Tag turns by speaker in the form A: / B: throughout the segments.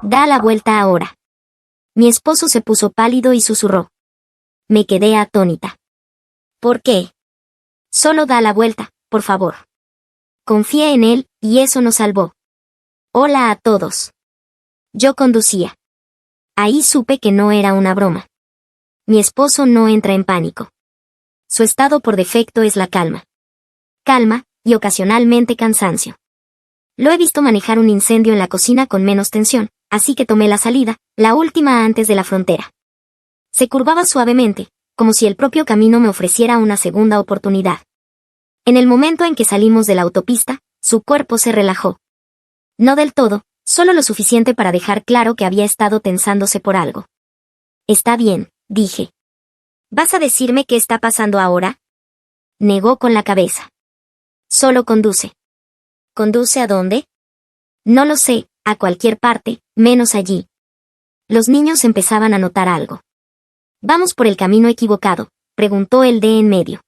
A: Da la vuelta ahora. Mi esposo se puso pálido y susurró. Me quedé atónita. ¿Por qué? Solo da la vuelta, por favor. Confié en él, y eso nos salvó. Hola a todos. Yo conducía. Ahí supe que no era una broma. Mi esposo no entra en pánico. Su estado por defecto es la calma. Calma, y ocasionalmente cansancio. Lo he visto manejar un incendio en la cocina con menos tensión, así que tomé la salida, la última antes de la frontera. Se curvaba suavemente, como si el propio camino me ofreciera una segunda oportunidad. En el momento en que salimos de la autopista, su cuerpo se relajó. No del todo, solo lo suficiente para dejar claro que había estado tensándose por algo. Está bien, dije. ¿Vas a decirme qué está pasando ahora? Negó con la cabeza. Solo conduce. ¿Conduce a dónde? No lo sé, a cualquier parte, menos allí. Los niños empezaban a notar algo. ¿Vamos por el camino equivocado?, preguntó el de en medio.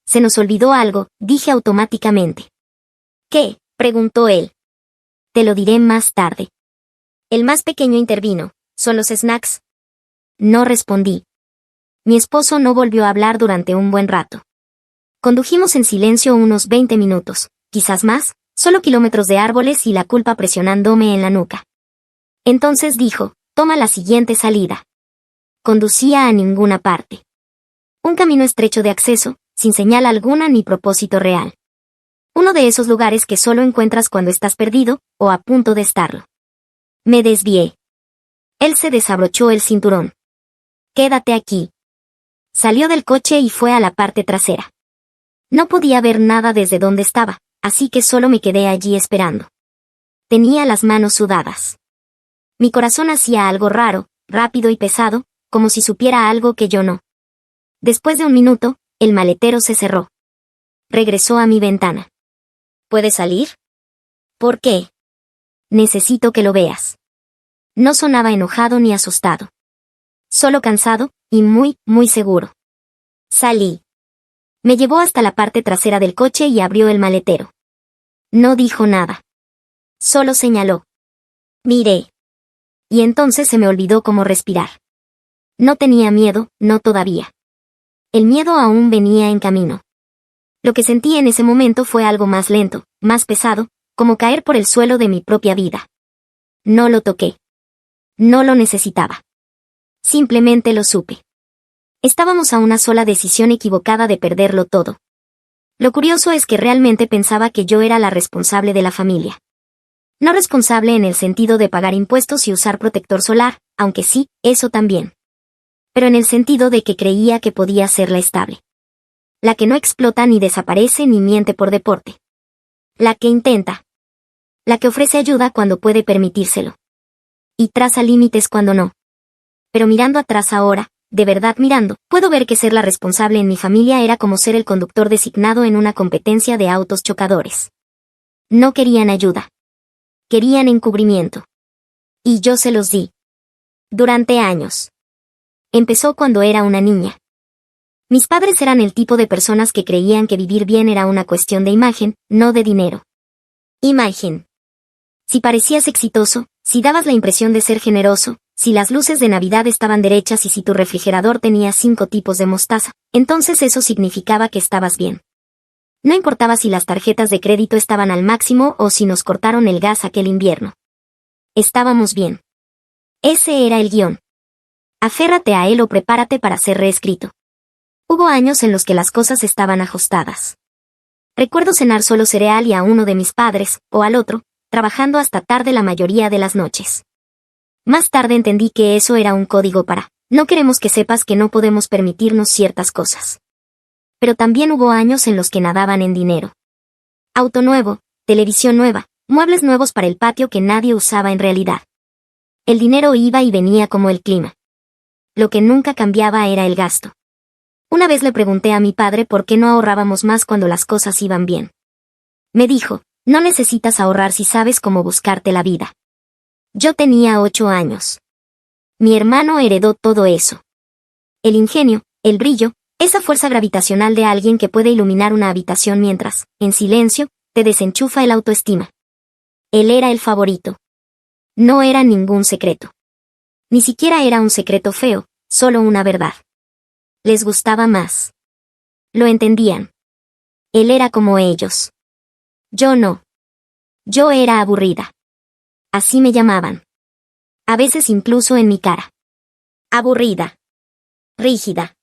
A: Se nos olvidó algo, dije automáticamente. ¿Qué?, preguntó él. Te lo diré más tarde. El más pequeño intervino. ¿Son los snacks? No respondí. Mi esposo no volvió a hablar durante un buen rato. Condujimos en silencio unos 20 minutos, quizás más, solo kilómetros de árboles y la culpa presionándome en la nuca. Entonces dijo, toma la siguiente salida. Conducía a ninguna parte. Un camino estrecho de acceso, sin señal alguna ni propósito real. Uno de esos lugares que solo encuentras cuando estás perdido, o a punto de estarlo. Me desvié. Él se desabrochó el cinturón. Quédate aquí. Salió del coche y fue a la parte trasera. No podía ver nada desde donde estaba, así que solo me quedé allí esperando. Tenía las manos sudadas. Mi corazón hacía algo raro, rápido y pesado, como si supiera algo que yo no. Después de un minuto, el maletero se cerró. Regresó a mi ventana. ¿Puedes salir? ¿Por qué? Necesito que lo veas. No sonaba enojado ni asustado. Solo cansado, y muy, muy seguro. Salí. Me llevó hasta la parte trasera del coche y abrió el maletero. No dijo nada. Solo señaló. Miré. Y entonces se me olvidó cómo respirar. No tenía miedo, no todavía. El miedo aún venía en camino. Lo que sentí en ese momento fue algo más lento, más pesado, como caer por el suelo de mi propia vida. No lo toqué. No lo necesitaba. Simplemente lo supe. Estábamos a una sola decisión equivocada de perderlo todo. Lo curioso es que realmente pensaba que yo era la responsable de la familia. No responsable en el sentido de pagar impuestos y usar protector solar, aunque sí, eso también. Pero en el sentido de que creía que podía ser la estable. La que no explota ni desaparece ni miente por deporte. La que intenta. La que ofrece ayuda cuando puede permitírselo. Y traza límites cuando no. Pero mirando atrás ahora, de verdad mirando, puedo ver que ser la responsable en mi familia era como ser el conductor designado en una competencia de autos chocadores. No querían ayuda. Querían encubrimiento. Y yo se los di. Durante años. Empezó cuando era una niña. Mis padres eran el tipo de personas que creían que vivir bien era una cuestión de imagen, no de dinero. Imagen. Si parecías exitoso, si dabas la impresión de ser generoso, si las luces de Navidad estaban derechas y si tu refrigerador tenía 5 tipos de mostaza, entonces eso significaba que estabas bien. No importaba si las tarjetas de crédito estaban al máximo o si nos cortaron el gas aquel invierno. Estábamos bien. Ese era el guión. Aférrate a él o prepárate para ser reescrito. Hubo años en los que las cosas estaban ajustadas. Recuerdo cenar solo cereal y a uno de mis padres, o al otro, trabajando hasta tarde la mayoría de las noches. Más tarde entendí que eso era un código para, no queremos que sepas que no podemos permitirnos ciertas cosas. Pero también hubo años en los que nadaban en dinero. Auto nuevo, televisión nueva, muebles nuevos para el patio que nadie usaba en realidad. El dinero iba y venía como el clima. Lo que nunca cambiaba era el gasto. Una vez le pregunté a mi padre por qué no ahorrábamos más cuando las cosas iban bien. Me dijo, no necesitas ahorrar si sabes cómo buscarte la vida. Yo tenía 8 años. Mi hermano heredó todo eso. El ingenio, el brillo, esa fuerza gravitacional de alguien que puede iluminar una habitación mientras, en silencio, te desenchufa el autoestima. Él era el favorito. No era ningún secreto. Ni siquiera era un secreto feo, solo una verdad. Les gustaba más. Lo entendían. Él era como ellos. Yo no. Yo era aburrida. Así me llamaban. A veces incluso en mi cara. Aburrida. Rígida.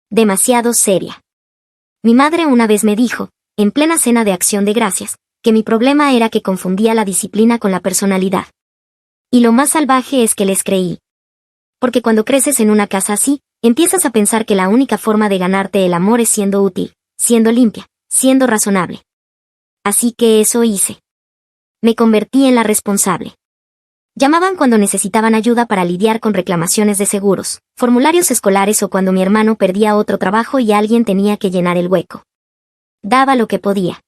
A: Demasiado seria. Mi madre una vez me dijo, en plena cena de Acción de Gracias, que mi problema era que confundía la disciplina con la personalidad. Y lo más salvaje es que les creí. Porque cuando creces en una casa así, empiezas a pensar que la única forma de ganarte el amor es siendo útil, siendo limpia, siendo razonable. Así que eso hice. Me convertí en la responsable. Llamaban cuando necesitaban ayuda para lidiar con reclamaciones de seguros, formularios escolares o cuando mi hermano perdía otro trabajo y alguien tenía que llenar el hueco. Daba lo que podía.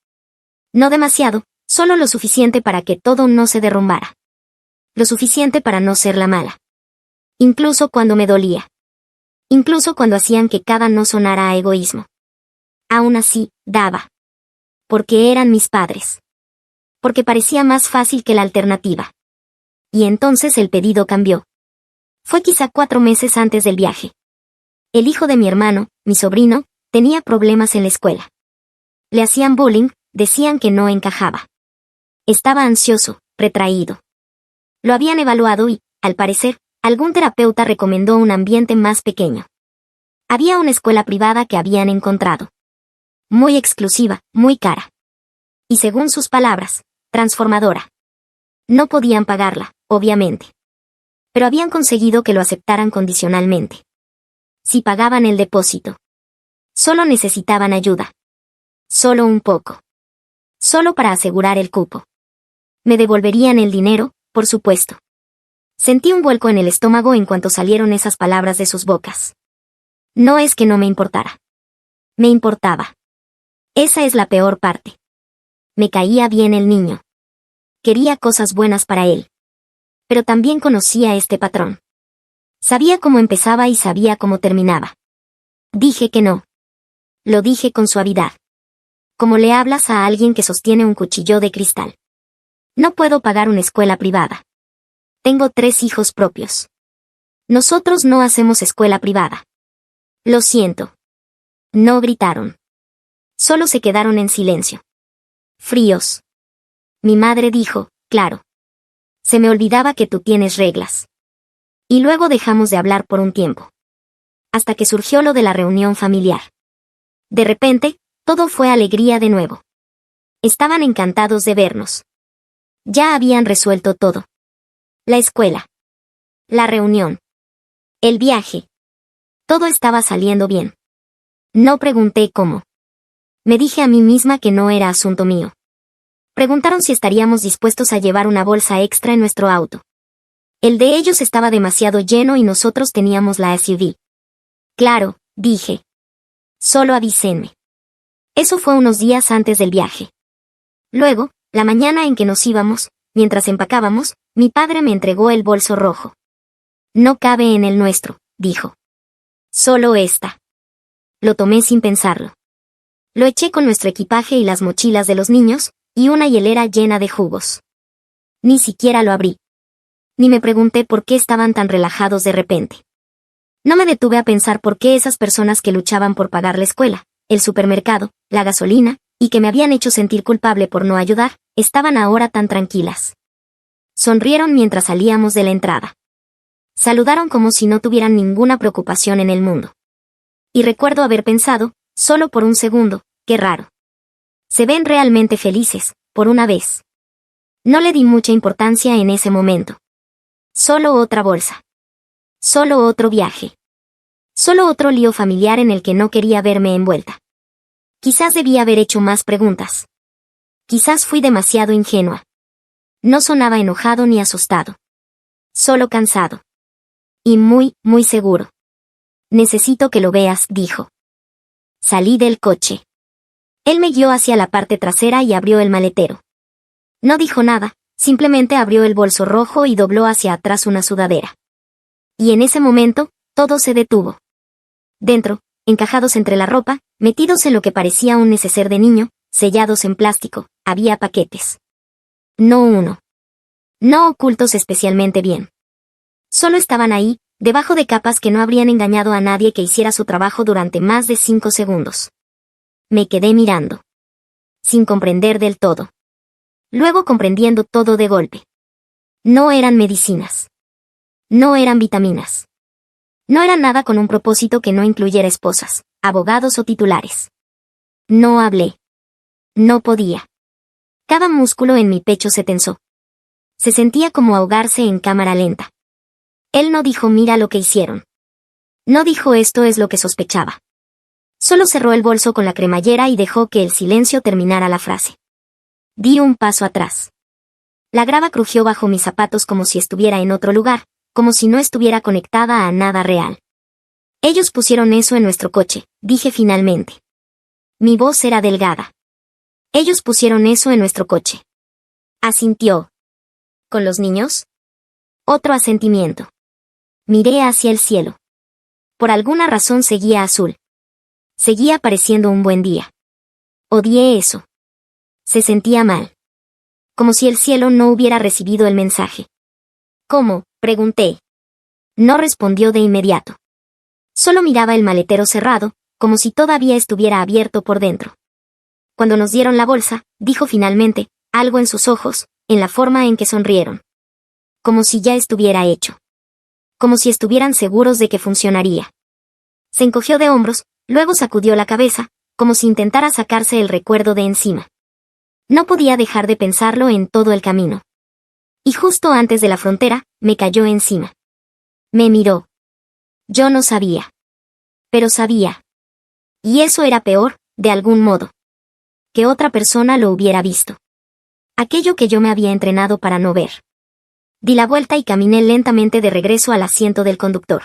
A: No demasiado, solo lo suficiente para que todo no se derrumbara. Lo suficiente para no ser la mala. Incluso cuando me dolía. Incluso cuando hacían que cada no sonara a egoísmo. Aún así, daba. Porque eran mis padres. Porque parecía más fácil que la alternativa. Y entonces el pedido cambió. Fue quizá 4 meses antes del viaje. El hijo de mi hermano, mi sobrino, tenía problemas en la escuela. Le hacían bullying, decían que no encajaba. Estaba ansioso, retraído. Lo habían evaluado y, al parecer, algún terapeuta recomendó un ambiente más pequeño. Había una escuela privada que habían encontrado. Muy exclusiva, muy cara. Y según sus palabras, transformadora. No podían pagarla, obviamente. Pero habían conseguido que lo aceptaran condicionalmente. Si pagaban el depósito. Solo necesitaban ayuda. Solo un poco. Solo para asegurar el cupo. Me devolverían el dinero, por supuesto. Sentí un vuelco en el estómago en cuanto salieron esas palabras de sus bocas. No es que no me importara. Me importaba. Esa es la peor parte. Me caía bien el niño. Quería cosas buenas para él. Pero también conocía este patrón. Sabía cómo empezaba y sabía cómo terminaba. Dije que no. Lo dije con suavidad. Como le hablas a alguien que sostiene un cuchillo de cristal. No puedo pagar una escuela privada. Tengo 3 hijos propios. Nosotros no hacemos escuela privada. Lo siento. No gritaron. Solo se quedaron en silencio. Fríos. Mi madre dijo, claro. Se me olvidaba que tú tienes reglas. Y luego dejamos de hablar por un tiempo. Hasta que surgió lo de la reunión familiar. De repente, todo fue alegría de nuevo. Estaban encantados de vernos. Ya habían resuelto todo. La escuela. La reunión. El viaje. Todo estaba saliendo bien. No pregunté cómo. Me dije a mí misma que no era asunto mío. Preguntaron si estaríamos dispuestos a llevar una bolsa extra en nuestro auto. El de ellos estaba demasiado lleno y nosotros teníamos la SUV. Claro, dije. Solo avísenme. Eso fue unos días antes del viaje. Luego, la mañana en que nos íbamos, mientras empacábamos, mi padre me entregó el bolso rojo. No cabe en el nuestro, dijo. Solo esta. Lo tomé sin pensarlo. Lo eché con nuestro equipaje y las mochilas de los niños, y una hielera llena de jugos. Ni siquiera lo abrí. Ni me pregunté por qué estaban tan relajados de repente. No me detuve a pensar por qué esas personas que luchaban por pagar la escuela, el supermercado, la gasolina, y que me habían hecho sentir culpable por no ayudar, estaban ahora tan tranquilas. Sonrieron mientras salíamos de la entrada. Saludaron como si no tuvieran ninguna preocupación en el mundo. Y recuerdo haber pensado, solo por un segundo, qué raro. Se ven realmente felices, por una vez. No le di mucha importancia en ese momento. Solo otra bolsa. Solo otro viaje. Solo otro lío familiar en el que no quería verme envuelta. Quizás debía haber hecho más preguntas. Quizás fui demasiado ingenua. No sonaba enojado ni asustado. Solo cansado. Y muy, muy seguro. Necesito que lo veas, dijo. Salí del coche. Él me guió hacia la parte trasera y abrió el maletero. No dijo nada, simplemente abrió el bolso rojo y dobló hacia atrás una sudadera. Y en ese momento, todo se detuvo. Dentro, encajados entre la ropa, metidos en lo que parecía un neceser de niño, sellados en plástico, había paquetes. No uno. No ocultos especialmente bien. Solo estaban ahí, debajo de capas que no habrían engañado a nadie que hiciera su trabajo durante más de 5 segundos. Me quedé mirando. Sin comprender del todo. Luego comprendiendo todo de golpe. No eran medicinas. No eran vitaminas. No era nada con un propósito que no incluyera esposas, abogados o titulares. No hablé. No podía. Cada músculo en mi pecho se tensó. Se sentía como ahogarse en cámara lenta. Él no dijo mira lo que hicieron. No dijo esto es lo que sospechaba. Solo cerró el bolso con la cremallera y dejó que el silencio terminara la frase. Di un paso atrás. La grava crujió bajo mis zapatos como si estuviera en otro lugar, como si no estuviera conectada a nada real. Ellos pusieron eso en nuestro coche, dije finalmente. Mi voz era delgada. Ellos pusieron eso en nuestro coche. Asintió. ¿Con los niños? Otro asentimiento. Miré hacia el cielo. Por alguna razón seguía azul. Seguía pareciendo un buen día. Odié eso. Se sentía mal. Como si el cielo no hubiera recibido el mensaje. ¿Cómo?, pregunté. No respondió de inmediato. Solo miraba el maletero cerrado, como si todavía estuviera abierto por dentro. Cuando nos dieron la bolsa, dijo finalmente, algo en sus ojos, en la forma en que sonrieron. Como si ya estuviera hecho. Como si estuvieran seguros de que funcionaría. Se encogió de hombros, luego sacudió la cabeza, como si intentara sacarse el recuerdo de encima. No podía dejar de pensarlo en todo el camino. Y justo antes de la frontera, me cayó encima. Me miró. Yo no sabía. Pero sabía. Y eso era peor, de algún modo. Que otra persona lo hubiera visto. Aquello que yo me había entrenado para no ver. Di la vuelta y caminé lentamente de regreso al asiento del conductor.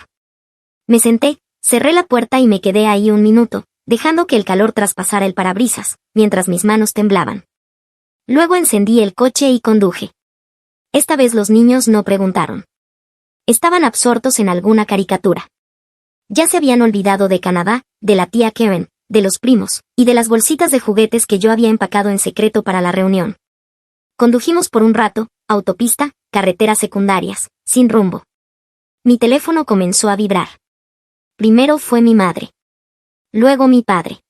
A: Me senté, cerré la puerta y me quedé ahí un minuto, dejando que el calor traspasara el parabrisas, mientras mis manos temblaban. Luego encendí el coche y conduje. Esta vez los niños no preguntaron. Estaban absortos en alguna caricatura. Ya se habían olvidado de Canadá, de la tía Karen, de los primos, y de las bolsitas de juguetes que yo había empacado en secreto para la reunión. Condujimos por un rato, autopista, carreteras secundarias, sin rumbo. Mi teléfono comenzó a vibrar. Primero fue mi madre. Luego mi padre.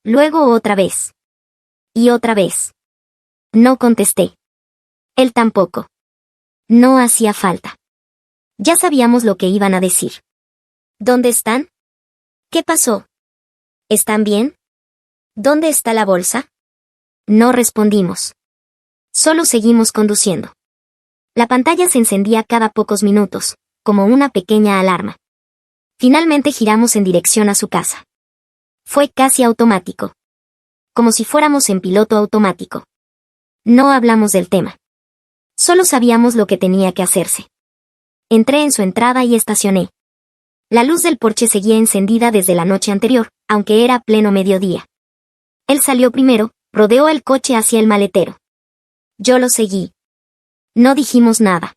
A: Luego otra vez. Y otra vez. No contesté. Él tampoco. No hacía falta. Ya sabíamos lo que iban a decir. ¿Dónde están? ¿Qué pasó? ¿Están bien? ¿Dónde está la bolsa? No respondimos. Solo seguimos conduciendo. La pantalla se encendía cada pocos minutos, como una pequeña alarma. Finalmente giramos en dirección a su casa. Fue casi automático. Como si fuéramos en piloto automático. No hablamos del tema. Solo sabíamos lo que tenía que hacerse. Entré en su entrada y estacioné. La luz del porche seguía encendida desde la noche anterior, aunque era pleno mediodía. Él salió primero, rodeó el coche hacia el maletero. Yo lo seguí. No dijimos nada.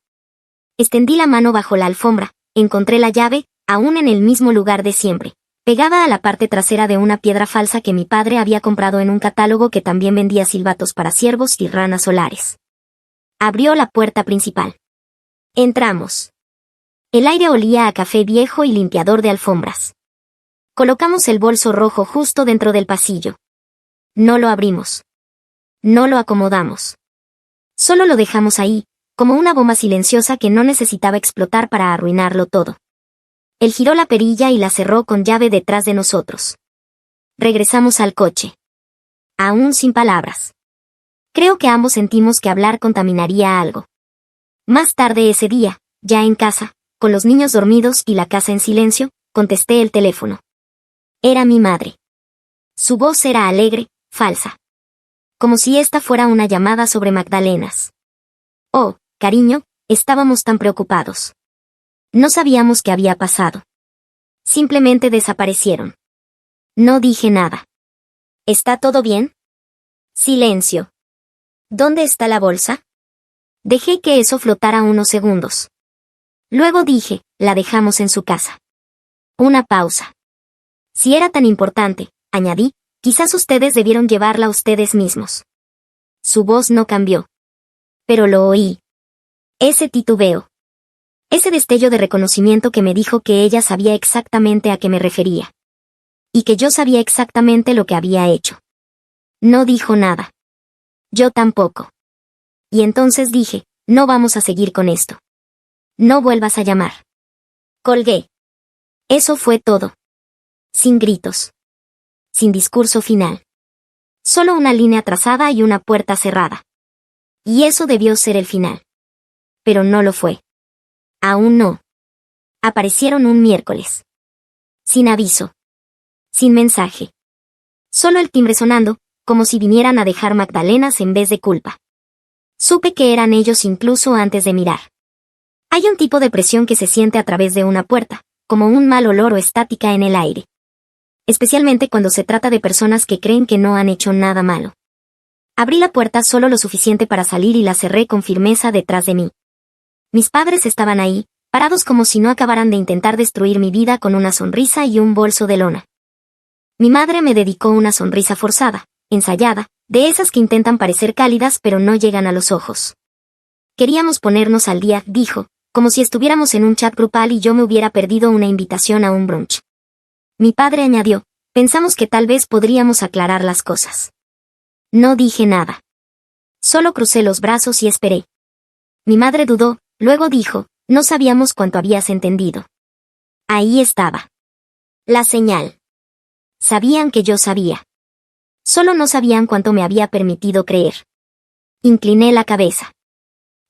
A: Extendí la mano bajo la alfombra, encontré la llave, aún en el mismo lugar de siempre, pegada a la parte trasera de una piedra falsa que mi padre había comprado en un catálogo que también vendía silbatos para ciervos y ranas solares. Abrió la puerta principal. Entramos. El aire olía a café viejo y limpiador de alfombras. Colocamos el bolso rojo justo dentro del pasillo. No lo abrimos. No lo acomodamos. Solo lo dejamos ahí, como una bomba silenciosa que no necesitaba explotar para arruinarlo todo. Él giró la perilla y la cerró con llave detrás de nosotros. Regresamos al coche. Aún sin palabras. Creo que ambos sentimos que hablar contaminaría algo. Más tarde ese día, ya en casa, con los niños dormidos y la casa en silencio, contesté el teléfono. Era mi madre. Su voz era alegre, falsa. Como si esta fuera una llamada sobre magdalenas. Oh, cariño, estábamos tan preocupados. No sabíamos qué había pasado. Simplemente desaparecieron. No dije nada. ¿Está todo bien? Silencio. ¿Dónde está la bolsa? Dejé que eso flotara unos segundos. Luego dije, la dejamos en su casa. Una pausa. Si era tan importante, añadí, quizás ustedes debieron llevarla ustedes mismos. Su voz no cambió. Pero lo oí. Ese titubeo. Ese destello de reconocimiento que me dijo que ella sabía exactamente a qué me refería. Y que yo sabía exactamente lo que había hecho. No dijo nada. Yo tampoco. Y entonces dije, no vamos a seguir con esto. No vuelvas a llamar. Colgué. Eso fue todo. Sin gritos. Sin discurso final. Solo una línea trazada y una puerta cerrada. Y eso debió ser el final. Pero no lo fue. Aún no. Aparecieron un miércoles. Sin aviso. Sin mensaje. Solo el timbre sonando, como si vinieran a dejar magdalenas en vez de culpa. Supe que eran ellos incluso antes de mirar. Hay un tipo de presión que se siente a través de una puerta, como un mal olor o estática en el aire. Especialmente cuando se trata de personas que creen que no han hecho nada malo. Abrí la puerta solo lo suficiente para salir y la cerré con firmeza detrás de mí. Mis padres estaban ahí, parados como si no acabaran de intentar destruir mi vida con una sonrisa y un bolso de lona. Mi madre me dedicó una sonrisa forzada, ensayada, de esas que intentan parecer cálidas pero no llegan a los ojos. Queríamos ponernos al día, dijo, como si estuviéramos en un chat grupal y yo me hubiera perdido una invitación a un brunch. Mi padre añadió, pensamos que tal vez podríamos aclarar las cosas. No dije nada. Solo crucé los brazos y esperé. Mi madre dudó, luego dijo, no sabíamos cuánto habías entendido. Ahí estaba. La señal. Sabían que yo sabía. Solo no sabían cuánto me había permitido creer. Incliné la cabeza.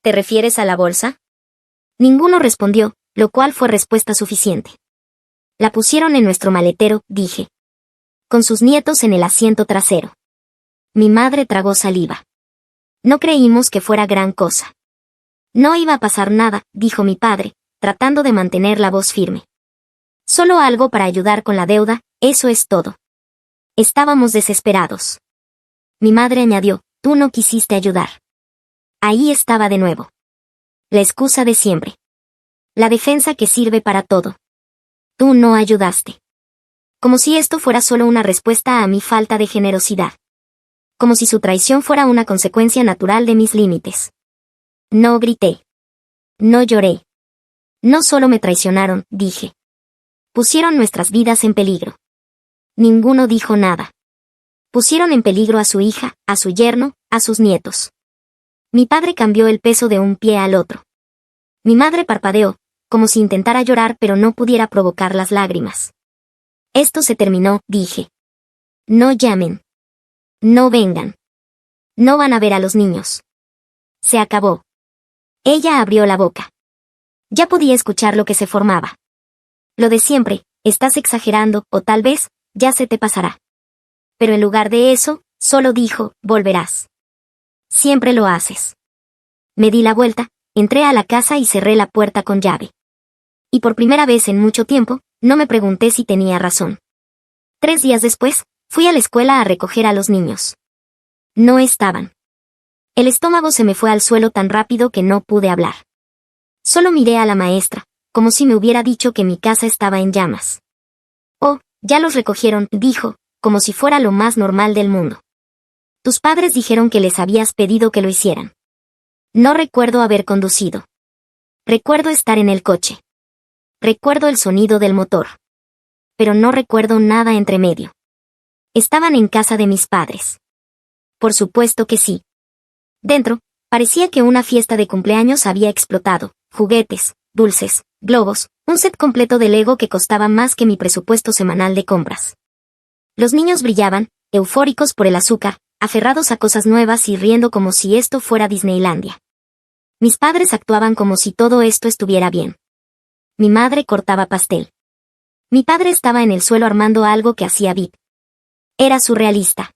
A: ¿Te refieres a la bolsa? Ninguno respondió, lo cual fue respuesta suficiente. La pusieron en nuestro maletero, dije. Con sus nietos en el asiento trasero. Mi madre tragó saliva. No creímos que fuera gran cosa. No iba a pasar nada, dijo mi padre, tratando de mantener la voz firme. Solo algo para ayudar con la deuda, eso es todo. Estábamos desesperados. Mi madre añadió, tú no quisiste ayudar. Ahí estaba de nuevo. La excusa de siempre. La defensa que sirve para todo. Tú no ayudaste. Como si esto fuera solo una respuesta a mi falta de generosidad. Como si su traición fuera una consecuencia natural de mis límites. No grité. No lloré. No solo me traicionaron, dije. Pusieron nuestras vidas en peligro. Ninguno dijo nada. Pusieron en peligro a su hija, a su yerno, a sus nietos. Mi padre cambió el peso de un pie al otro. Mi madre parpadeó, como si intentara llorar pero no pudiera provocar las lágrimas. Esto se terminó, dije. No llamen. No vengan. No van a ver a los niños. Se acabó. Ella abrió la boca. Ya podía escuchar lo que se formaba. Lo de siempre, estás exagerando, o tal vez, ya se te pasará. Pero en lugar de eso, solo dijo, volverás. Siempre lo haces. Me di la vuelta, entré a la casa y cerré la puerta con llave. Y por primera vez en mucho tiempo, no me pregunté si tenía razón. 3 días después, fui a la escuela a recoger a los niños. No estaban. El estómago se me fue al suelo tan rápido que no pude hablar. Solo miré a la maestra, como si me hubiera dicho que mi casa estaba en llamas. Oh, ya los recogieron, dijo, como si fuera lo más normal del mundo. Tus padres dijeron que les habías pedido que lo hicieran. No recuerdo haber conducido. Recuerdo estar en el coche. Recuerdo el sonido del motor. Pero no recuerdo nada entre medio. Estaban en casa de mis padres. Por supuesto que sí. Dentro, parecía que una fiesta de cumpleaños había explotado, juguetes, dulces, globos, un set completo de Lego que costaba más que mi presupuesto semanal de compras. Los niños brillaban, eufóricos por el azúcar, aferrados a cosas nuevas y riendo como si esto fuera Disneylandia. Mis padres actuaban como si todo esto estuviera bien. Mi madre cortaba pastel. Mi padre estaba en el suelo armando algo que hacía Bit. Era surrealista.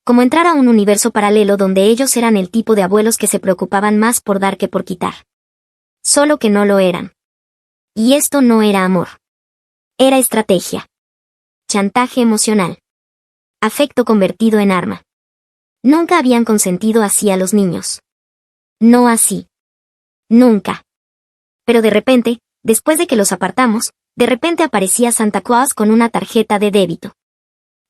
A: Como entrar a un universo paralelo donde ellos eran el tipo de abuelos que se preocupaban más por dar que por quitar. Solo que no lo eran. Y esto no era amor. Era estrategia. Chantaje emocional. Afecto convertido en arma. Nunca habían consentido así a los niños. No así. Nunca. Pero de repente, después de que los apartamos, de repente aparecía Santa Claus con una tarjeta de débito.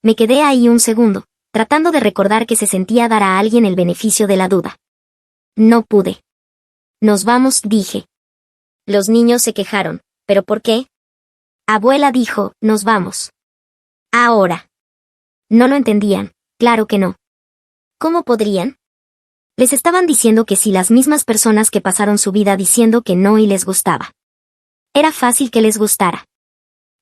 A: Me quedé ahí un segundo, tratando de recordar que se sentía dar a alguien el beneficio de la duda. No pude. Nos vamos, dije. Los niños se quejaron. ¿Pero por qué? Abuela dijo, nos vamos. Ahora. No lo entendían, claro que no. ¿Cómo podrían? Les estaban diciendo que sí, las mismas personas que pasaron su vida diciendo que no y les gustaba. Era fácil que les gustara.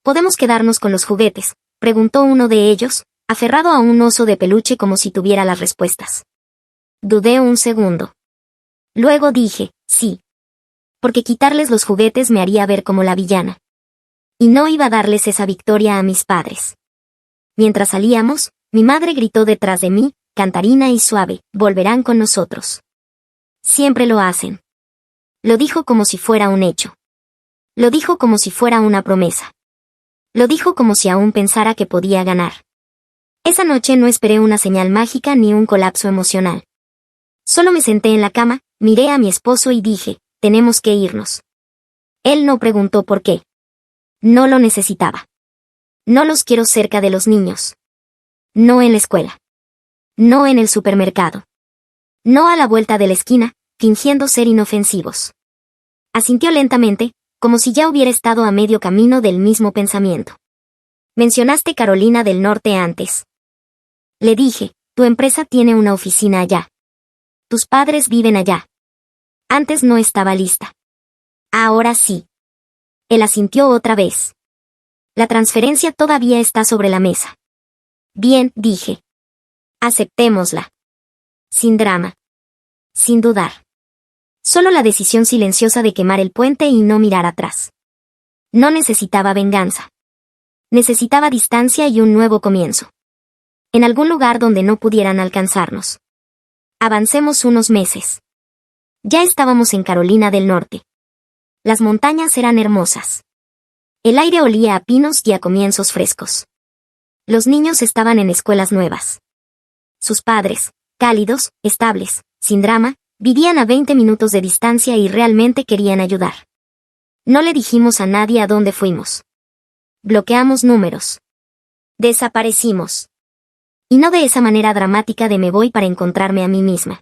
A: ¿Podemos quedarnos con los juguetes?, preguntó uno de ellos, aferrado a un oso de peluche como si tuviera las respuestas. Dudé un segundo. Luego dije, sí. Porque quitarles los juguetes me haría ver como la villana. Y no iba a darles esa victoria a mis padres. Mientras salíamos, mi madre gritó detrás de mí, cantarina y suave, volverán con nosotros. Siempre lo hacen. Lo dijo como si fuera un hecho. Lo dijo como si fuera una promesa. Lo dijo como si aún pensara que podía ganar. Esa noche no esperé una señal mágica ni un colapso emocional. Solo me senté en la cama, miré a mi esposo y dije, tenemos que irnos. Él no preguntó por qué. No lo necesitaba. No los quiero cerca de los niños. No en la escuela. No en el supermercado. No a la vuelta de la esquina, fingiendo ser inofensivos. Asintió lentamente, como si ya hubiera estado a medio camino del mismo pensamiento. Mencionaste Carolina del Norte antes. Le dije, tu empresa tiene una oficina allá. Tus padres viven allá. Antes no estaba lista. Ahora sí. Él asintió otra vez. La transferencia todavía está sobre la mesa. Bien, dije. Aceptémosla. Sin drama. Sin dudar. Solo la decisión silenciosa de quemar el puente y no mirar atrás. No necesitaba venganza. Necesitaba distancia y un nuevo comienzo. En algún lugar donde no pudieran alcanzarnos. Avancemos unos meses. Ya estábamos en Carolina del Norte. Las montañas eran hermosas. El aire olía a pinos y a comienzos frescos. Los niños estaban en escuelas nuevas. Sus padres, cálidos, estables, sin drama, vivían a 20 minutos de distancia y realmente querían ayudar. No le dijimos a nadie a dónde fuimos. Bloqueamos números. Desaparecimos. Y no de esa manera dramática de me voy para encontrarme a mí misma.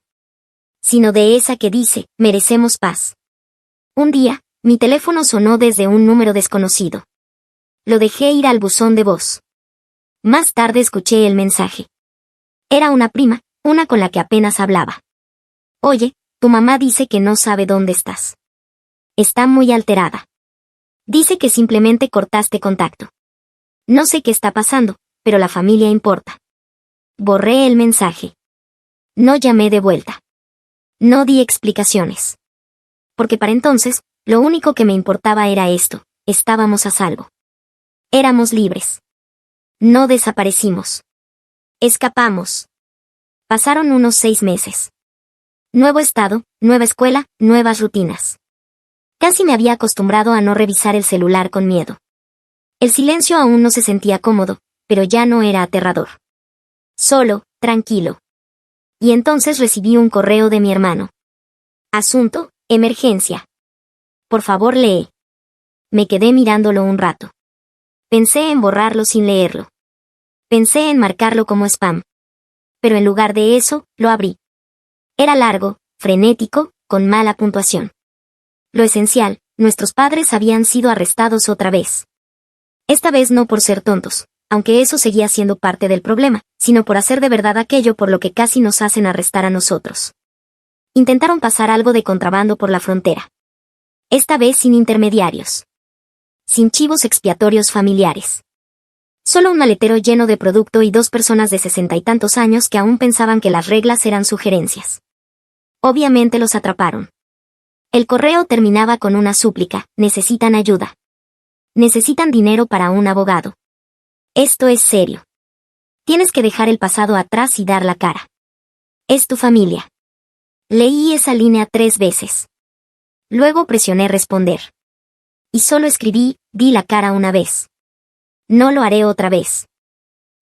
A: Sino de esa que dice, merecemos paz. Un día, mi teléfono sonó desde un número desconocido. Lo dejé ir al buzón de voz. Más tarde escuché el mensaje. Era una prima, una con la que apenas hablaba. Oye, tu mamá dice que no sabe dónde estás. Está muy alterada. Dice que simplemente cortaste contacto. No sé qué está pasando, pero la familia importa. Borré el mensaje. No llamé de vuelta. No di explicaciones. Porque para entonces, lo único que me importaba era esto, estábamos a salvo. Éramos libres. No desaparecimos. Escapamos. Pasaron unos 6 meses. Nuevo estado, nueva escuela, nuevas rutinas. Casi me había acostumbrado a no revisar el celular con miedo. El silencio aún no se sentía cómodo, pero ya no era aterrador. Solo, tranquilo. Y entonces recibí un correo de mi hermano. Asunto, emergencia. Por favor, lee. Me quedé mirándolo un rato. Pensé en borrarlo sin leerlo. Pensé en marcarlo como spam. Pero en lugar de eso, lo abrí. Era largo, frenético, con mala puntuación. Lo esencial, nuestros padres habían sido arrestados otra vez. Esta vez no por ser tontos, aunque eso seguía siendo parte del problema, sino por hacer de verdad aquello por lo que casi nos hacen arrestar a nosotros. Intentaron pasar algo de contrabando por la frontera. Esta vez sin intermediarios. Sin chivos expiatorios familiares. Solo un maletero lleno de producto y 2 personas de 60 y tantos años que aún pensaban que las reglas eran sugerencias. Obviamente los atraparon. El correo terminaba con una súplica, necesitan ayuda. Necesitan dinero para un abogado. Esto es serio. Tienes que dejar el pasado atrás y dar la cara. Es tu familia. Leí esa línea 3 veces. Luego presioné responder. Y solo escribí, di la cara una vez. No lo haré otra vez.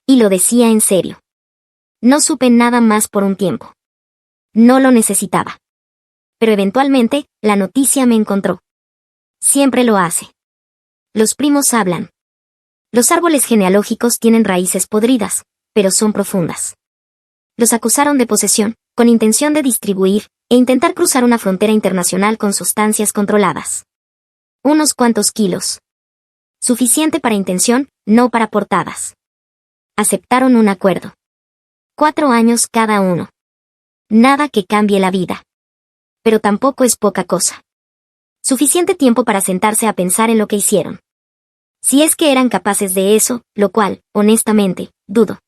A: Y lo decía en serio. No supe nada más por un tiempo. No lo necesitaba. Pero eventualmente, la noticia me encontró. Siempre lo hace. Los primos hablan. Los árboles genealógicos tienen raíces podridas, pero son profundas. Los acusaron de posesión, con intención de distribuir e intentar cruzar una frontera internacional con sustancias controladas. Unos cuantos kilos. Suficiente para intención, no para portadas. Aceptaron un acuerdo. 4 años cada uno. Nada que cambie la vida. Pero tampoco es poca cosa. Suficiente tiempo para sentarse a pensar en lo que hicieron. Si es que eran capaces de eso, lo cual, honestamente, dudo.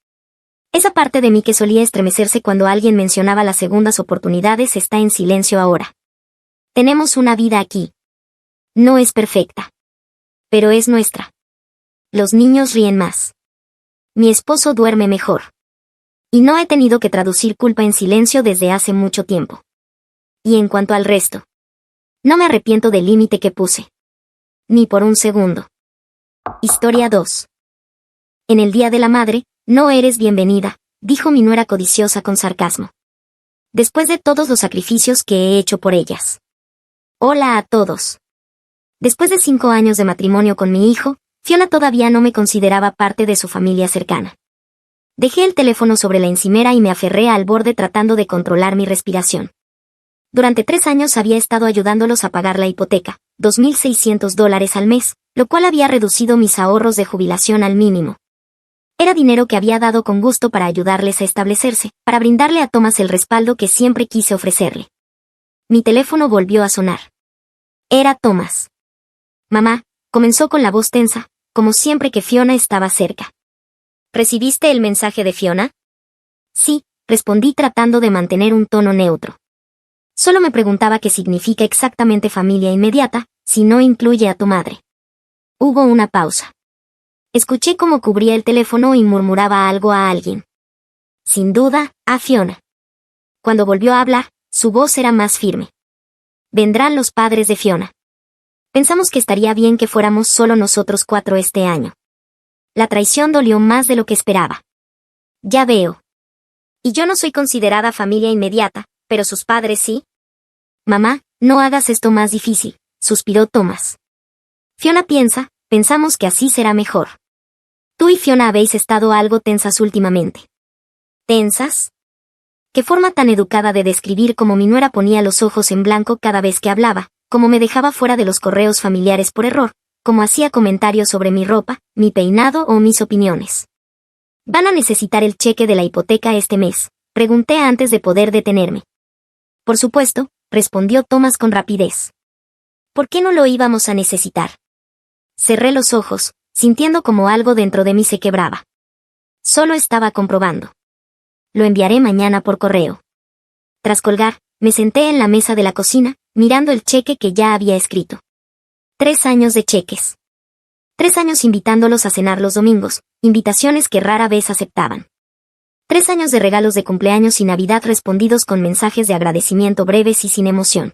A: Esa parte de mí que solía estremecerse cuando alguien mencionaba las segundas oportunidades está en silencio ahora. Tenemos una vida aquí. No es perfecta. Pero es nuestra. Los niños ríen más. Mi esposo duerme mejor. Y no he tenido que traducir culpa en silencio desde hace mucho tiempo. Y en cuanto al resto, no me arrepiento del límite que puse. Ni por un segundo. Historia 2. En el Día de la Madre, no eres bienvenida, dijo mi nuera codiciosa con sarcasmo. Después de todos los sacrificios que he hecho por ellas. Hola a todos. Después de 5 años de matrimonio con mi hijo, Fiona todavía no me consideraba parte de su familia cercana. Dejé el teléfono sobre la encimera y me aferré al borde tratando de controlar mi respiración. Durante 3 años había estado ayudándolos a pagar la hipoteca, $2,600 al mes, lo cual había reducido mis ahorros de jubilación al mínimo. Era dinero que había dado con gusto para ayudarles a establecerse, para brindarle a Thomas el respaldo que siempre quise ofrecerle. Mi teléfono volvió a sonar. Era Thomas. Mamá, comenzó con la voz tensa, como siempre que Fiona estaba cerca. ¿Recibiste el mensaje de Fiona? Sí, respondí tratando de mantener un tono neutro. Solo me preguntaba qué significa exactamente familia inmediata, si no incluye a tu madre. Hubo una pausa. Escuché cómo cubría el teléfono y murmuraba algo a alguien. Sin duda, a Fiona. Cuando volvió a hablar, su voz era más firme. Vendrán los padres de Fiona. Pensamos que estaría bien que fuéramos solo nosotros 4 este año. La traición dolió más de lo que esperaba. Ya veo. Y yo no soy considerada familia inmediata, pero sus padres sí. Mamá, no hagas esto más difícil, suspiró Thomas. Fiona pensamos que así será mejor. Tú y Fiona habéis estado algo tensas últimamente. ¿Tensas? Qué forma tan educada de describir cómo mi nuera ponía los ojos en blanco cada vez que hablaba, cómo me dejaba fuera de los correos familiares por error, cómo hacía comentarios sobre mi ropa, mi peinado o mis opiniones. ¿Van a necesitar el cheque de la hipoteca este mes?, pregunté antes de poder detenerme. Por supuesto, respondió Thomas con rapidez. ¿Por qué no lo íbamos a necesitar? Cerré los ojos, sintiendo como algo dentro de mí se quebraba. Solo estaba comprobando. Lo enviaré mañana por correo. Tras colgar, me senté en la mesa de la cocina, mirando el cheque que ya había escrito. 3 años de cheques. 3 años invitándolos a cenar los domingos, invitaciones que rara vez aceptaban. 3 años de regalos de cumpleaños y Navidad respondidos con mensajes de agradecimiento breves y sin emoción.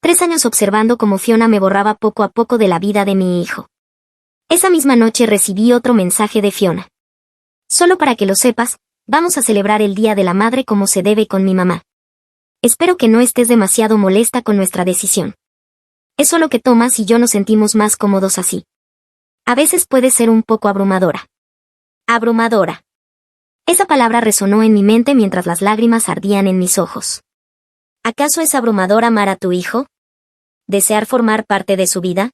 A: 3 años observando cómo Fiona me borraba poco a poco de la vida de mi hijo. Esa misma noche recibí otro mensaje de Fiona. Solo para que lo sepas, vamos a celebrar el Día de la Madre como se debe con mi mamá. Espero que no estés demasiado molesta con nuestra decisión. Es solo que Thomas y yo nos sentimos más cómodos así. A veces puede ser un poco abrumadora. Abrumadora. Esa palabra resonó en mi mente mientras las lágrimas ardían en mis ojos. ¿Acaso es abrumador amar a tu hijo? ¿Desear formar parte de su vida?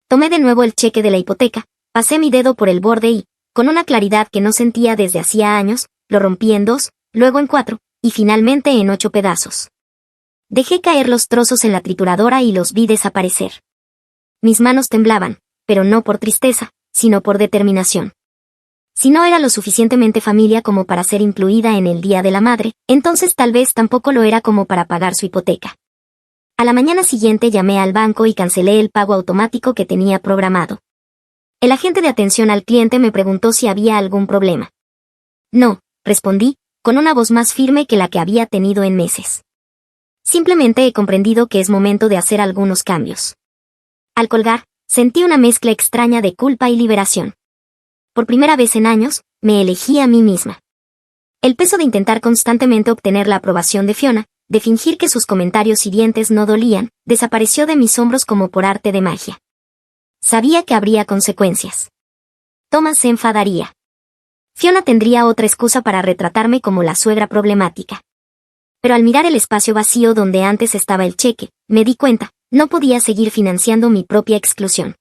A: Tomé de nuevo el cheque de la hipoteca, pasé mi dedo por el borde y, con una claridad que no sentía desde hacía años, lo rompí en 2, luego en 4, y finalmente en 8 pedazos. Dejé caer los trozos en la trituradora y los vi desaparecer. Mis manos temblaban, pero no por tristeza, sino por determinación. Si no era lo suficientemente familia como para ser incluida en el Día de la Madre, entonces tal vez tampoco lo era como para pagar su hipoteca. A la mañana siguiente llamé al banco y cancelé el pago automático que tenía programado. El agente de atención al cliente me preguntó si había algún problema. No, respondí, con una voz más firme que la que había tenido en meses. Simplemente he comprendido que es momento de hacer algunos cambios. Al colgar, sentí una mezcla extraña de culpa y liberación. Por primera vez en años, me elegí a mí misma. El peso de intentar constantemente obtener la aprobación de Fiona, de fingir que sus comentarios hirientes no dolían, desapareció de mis hombros como por arte de magia. Sabía que habría consecuencias. Thomas se enfadaría. Fiona tendría otra excusa para retratarme como la suegra problemática. Pero al mirar el espacio vacío donde antes estaba el cheque, me di cuenta, no podía seguir financiando mi propia exclusión.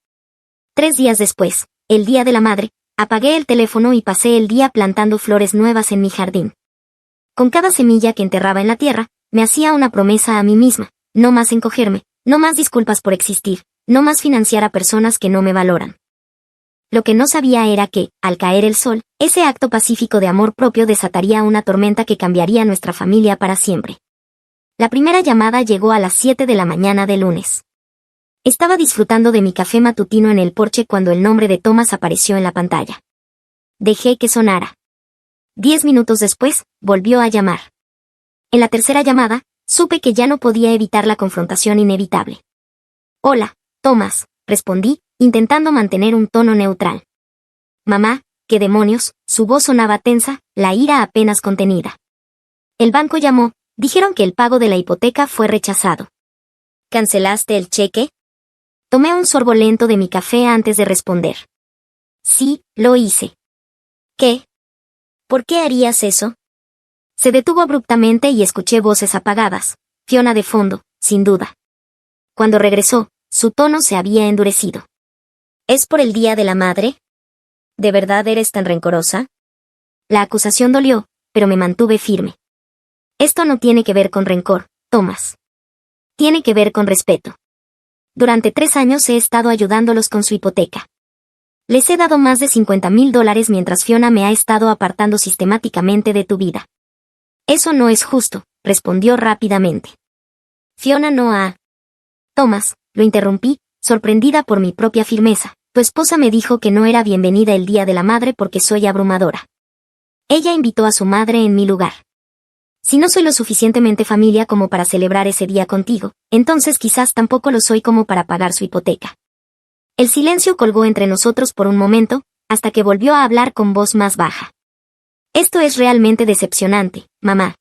A: 3 días después, el Día de la Madre, apagué el teléfono y pasé el día plantando flores nuevas en mi jardín. Con cada semilla que enterraba en la tierra, me hacía una promesa a mí misma: no más encogerme, no más disculpas por existir, no más financiar a personas que no me valoran. Lo que no sabía era que, al caer el sol, ese acto pacífico de amor propio desataría una tormenta que cambiaría nuestra familia para siempre. La primera llamada llegó a las 7 de la mañana del lunes. Estaba disfrutando de mi café matutino en el porche cuando el nombre de Thomas apareció en la pantalla. Dejé que sonara. 10 minutos después, volvió a llamar. En la tercera llamada, supe que ya no podía evitar la confrontación inevitable. «Hola, Thomas», respondí, intentando mantener un tono neutral. «Mamá, ¿qué demonios?», su voz sonaba tensa, la ira apenas contenida. «El banco llamó, dijeron que el pago de la hipoteca fue rechazado». «¿Cancelaste el cheque?». Tomé un sorbo lento de mi café antes de responder. «Sí, lo hice». «¿Qué? ¿Por qué harías eso?». Se detuvo abruptamente y escuché voces apagadas. Fiona de fondo, sin duda. Cuando regresó, su tono se había endurecido. «¿Es por el Día de la Madre? ¿De verdad eres tan rencorosa?». La acusación dolió, pero me mantuve firme. «Esto no tiene que ver con rencor, Thomas. Tiene que ver con respeto. Durante 3 años he estado ayudándolos con su hipoteca. Les he dado más de $50,000 mientras Fiona me ha estado apartando sistemáticamente de tu vida». «Eso no es justo», respondió rápidamente. «Fiona no ha...». «Thomas», lo interrumpí, sorprendida por mi propia firmeza. «Tu esposa me dijo que no era bienvenida el Día de la Madre porque soy abrumadora. Ella invitó a su madre en mi lugar. Si no soy lo suficientemente familia como para celebrar ese día contigo, entonces quizás tampoco lo soy como para pagar su hipoteca». El silencio colgó entre nosotros por un momento, hasta que volvió a hablar con voz más baja. «Esto es realmente decepcionante, mamá.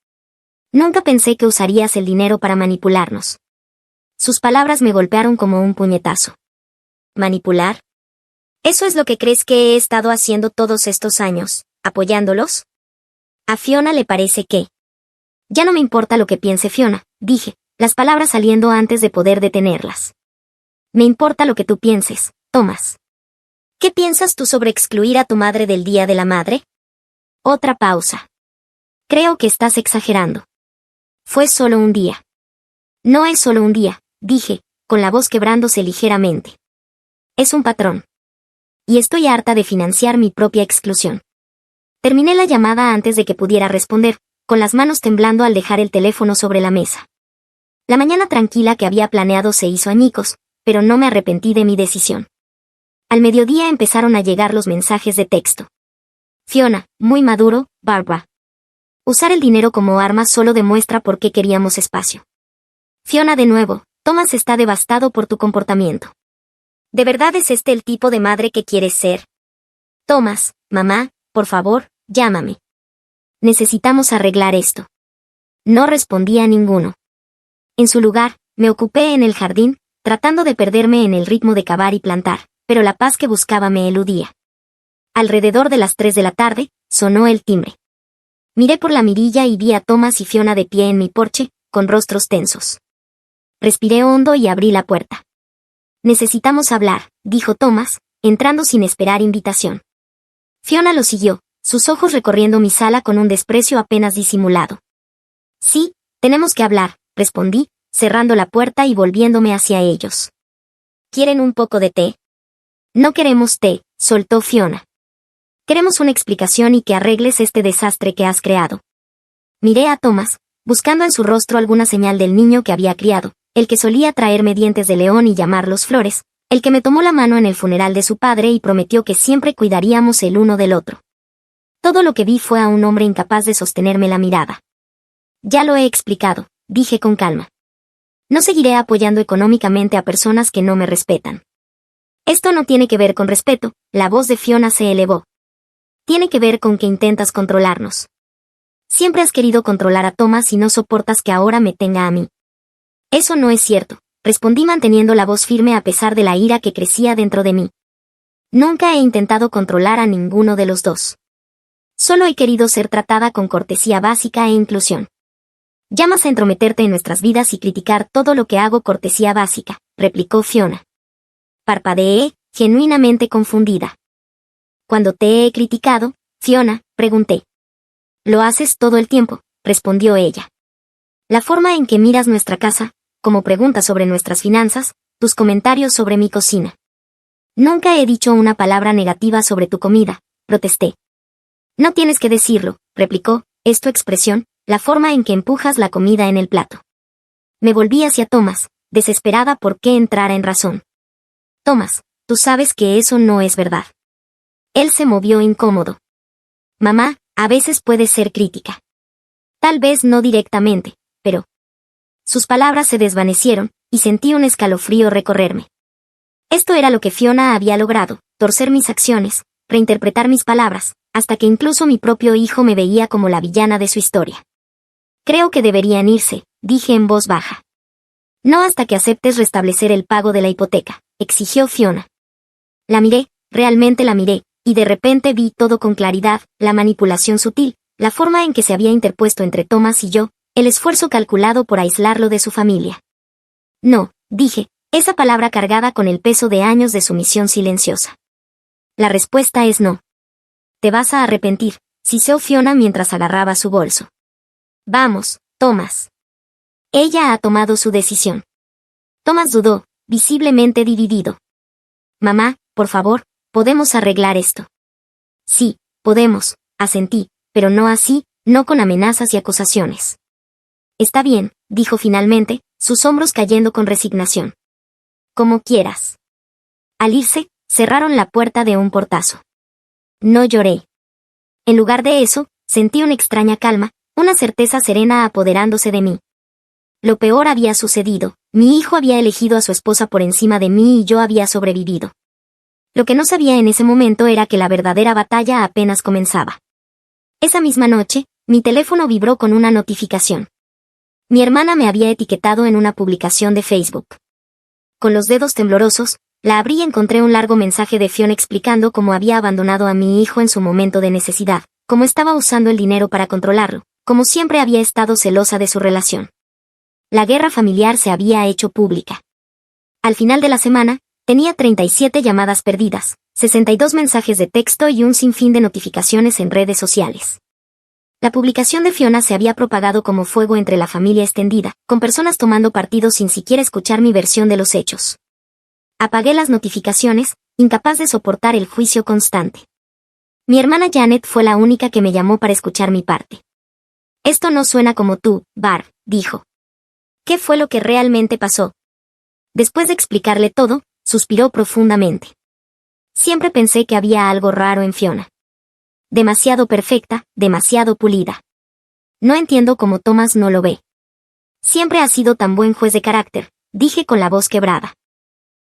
A: Nunca pensé que usarías el dinero para manipularnos». Sus palabras me golpearon como un puñetazo. ¿Manipular? ¿Eso es lo que crees que he estado haciendo todos estos años, apoyándolos? A Fiona le parece que... Ya no me importa lo que piense Fiona, dije, las palabras saliendo antes de poder detenerlas. Me importa lo que tú pienses, Thomas. ¿Qué piensas tú sobre excluir a tu madre del Día de la Madre? Otra pausa. Creo que estás exagerando. Fue solo un día. No es solo un día, dije, con la voz quebrándose ligeramente. Es un patrón. Y estoy harta de financiar mi propia exclusión. Terminé la llamada antes de que pudiera responder, con las manos temblando al dejar el teléfono sobre la mesa. La mañana tranquila que había planeado se hizo añicos, pero no me arrepentí de mi decisión. Al mediodía empezaron a llegar los mensajes de texto. Fiona, muy maduro, Barbara. Usar el dinero como arma solo demuestra por qué queríamos espacio. Fiona de nuevo, Thomas está devastado por tu comportamiento. ¿De verdad es este el tipo de madre que quieres ser? Thomas, mamá, por favor, llámame. Necesitamos arreglar esto. No respondí a ninguno. En su lugar, me ocupé en el jardín, tratando de perderme en el ritmo de cavar y plantar, pero la paz que buscaba me eludía. Alrededor de las 3 de la tarde, sonó el timbre. Miré por la mirilla y vi a Thomas y Fiona de pie en mi porche, con rostros tensos. Respiré hondo y abrí la puerta. «Necesitamos hablar», dijo Thomas, entrando sin esperar invitación. Fiona lo siguió, sus ojos recorriendo mi sala con un desprecio apenas disimulado. «Sí, tenemos que hablar», respondí, cerrando la puerta y volviéndome hacia ellos. «¿Quieren un poco de té?». «No queremos té», soltó Fiona. «Queremos una explicación y que arregles este desastre que has creado». Miré a Thomas, buscando en su rostro alguna señal del niño que había criado, el que solía traerme dientes de león y llamarlos flores, el que me tomó la mano en el funeral de su padre y prometió que siempre cuidaríamos el uno del otro. Todo lo que vi fue a un hombre incapaz de sostenerme la mirada. «Ya lo he explicado», dije con calma. «No seguiré apoyando económicamente a personas que no me respetan». «Esto no tiene que ver con respeto», la voz de Fiona se elevó. «Tiene que ver con que intentas controlarnos. Siempre has querido controlar a Thomas y no soportas que ahora me tenga a mí». «Eso no es cierto», respondí manteniendo la voz firme a pesar de la ira que crecía dentro de mí. «Nunca he intentado controlar a ninguno de los dos. Solo he querido ser tratada con cortesía básica e inclusión». Llamas a entrometerte en nuestras vidas y criticar todo lo que hago, cortesía básica, replicó Fiona. Parpadeé, genuinamente confundida. ¿Cuándo te he criticado, Fiona?, pregunté. Lo haces todo el tiempo, respondió ella. La forma en que miras nuestra casa, como preguntas sobre nuestras finanzas, tus comentarios sobre mi cocina. Nunca he dicho una palabra negativa sobre tu comida, protesté. No tienes que decirlo, replicó, es tu expresión, la forma en que empujas la comida en el plato. Me volví hacia Thomas, desesperada por que entrara en razón. Thomas, tú sabes que eso no es verdad. Él se movió incómodo. Mamá, a veces puedes ser crítica. Tal vez no directamente, pero... Sus palabras se desvanecieron, y sentí un escalofrío recorrerme. Esto era lo que Fiona había logrado, torcer mis acciones, reinterpretar mis palabras, hasta que incluso mi propio hijo me veía como la villana de su historia. Creo que deberían irse, dije en voz baja. No hasta que aceptes restablecer el pago de la hipoteca, exigió Fiona. La miré, realmente la miré, y de repente vi todo con claridad, la manipulación sutil, la forma en que se había interpuesto entre Thomas y yo, el esfuerzo calculado por aislarlo de su familia. No, dije, esa palabra cargada con el peso de años de sumisión silenciosa. La respuesta es no. Te vas a arrepentir, siseó Fiona mientras agarraba su bolso. Vamos, Thomas. Ella ha tomado su decisión. Thomas dudó, visiblemente dividido. Mamá, por favor, podemos arreglar esto. Sí, podemos, asentí, pero no así, no con amenazas y acusaciones. Está bien, dijo finalmente, sus hombros cayendo con resignación. Como quieras. Al irse, cerraron la puerta de un portazo. No lloré. En lugar de eso, sentí una extraña calma, una certeza serena apoderándose de mí. Lo peor había sucedido, mi hijo había elegido a su esposa por encima de mí y yo había sobrevivido. Lo que no sabía en ese momento era que la verdadera batalla apenas comenzaba. Esa misma noche, mi teléfono vibró con una notificación. Mi hermana me había etiquetado en una publicación de Facebook. Con los dedos temblorosos, la abrí y encontré un largo mensaje de Fiona explicando cómo había abandonado a mi hijo en su momento de necesidad, cómo estaba usando el dinero para controlarlo, cómo siempre había estado celosa de su relación. La guerra familiar se había hecho pública. Al final de la semana, tenía 37 llamadas perdidas, 62 mensajes de texto y un sinfín de notificaciones en redes sociales. La publicación de Fiona se había propagado como fuego entre la familia extendida, con personas tomando partido sin siquiera escuchar mi versión de los hechos. Apagué las notificaciones, incapaz de soportar el juicio constante. Mi hermana Janet fue la única que me llamó para escuchar mi parte. Esto no suena como tú, Barb, dijo. ¿Qué fue lo que realmente pasó? Después de explicarle todo, suspiró profundamente. Siempre pensé que había algo raro en Fiona. Demasiado perfecta, demasiado pulida. No entiendo cómo Thomas no lo ve. Siempre ha sido tan buen juez de carácter, dije con la voz quebrada.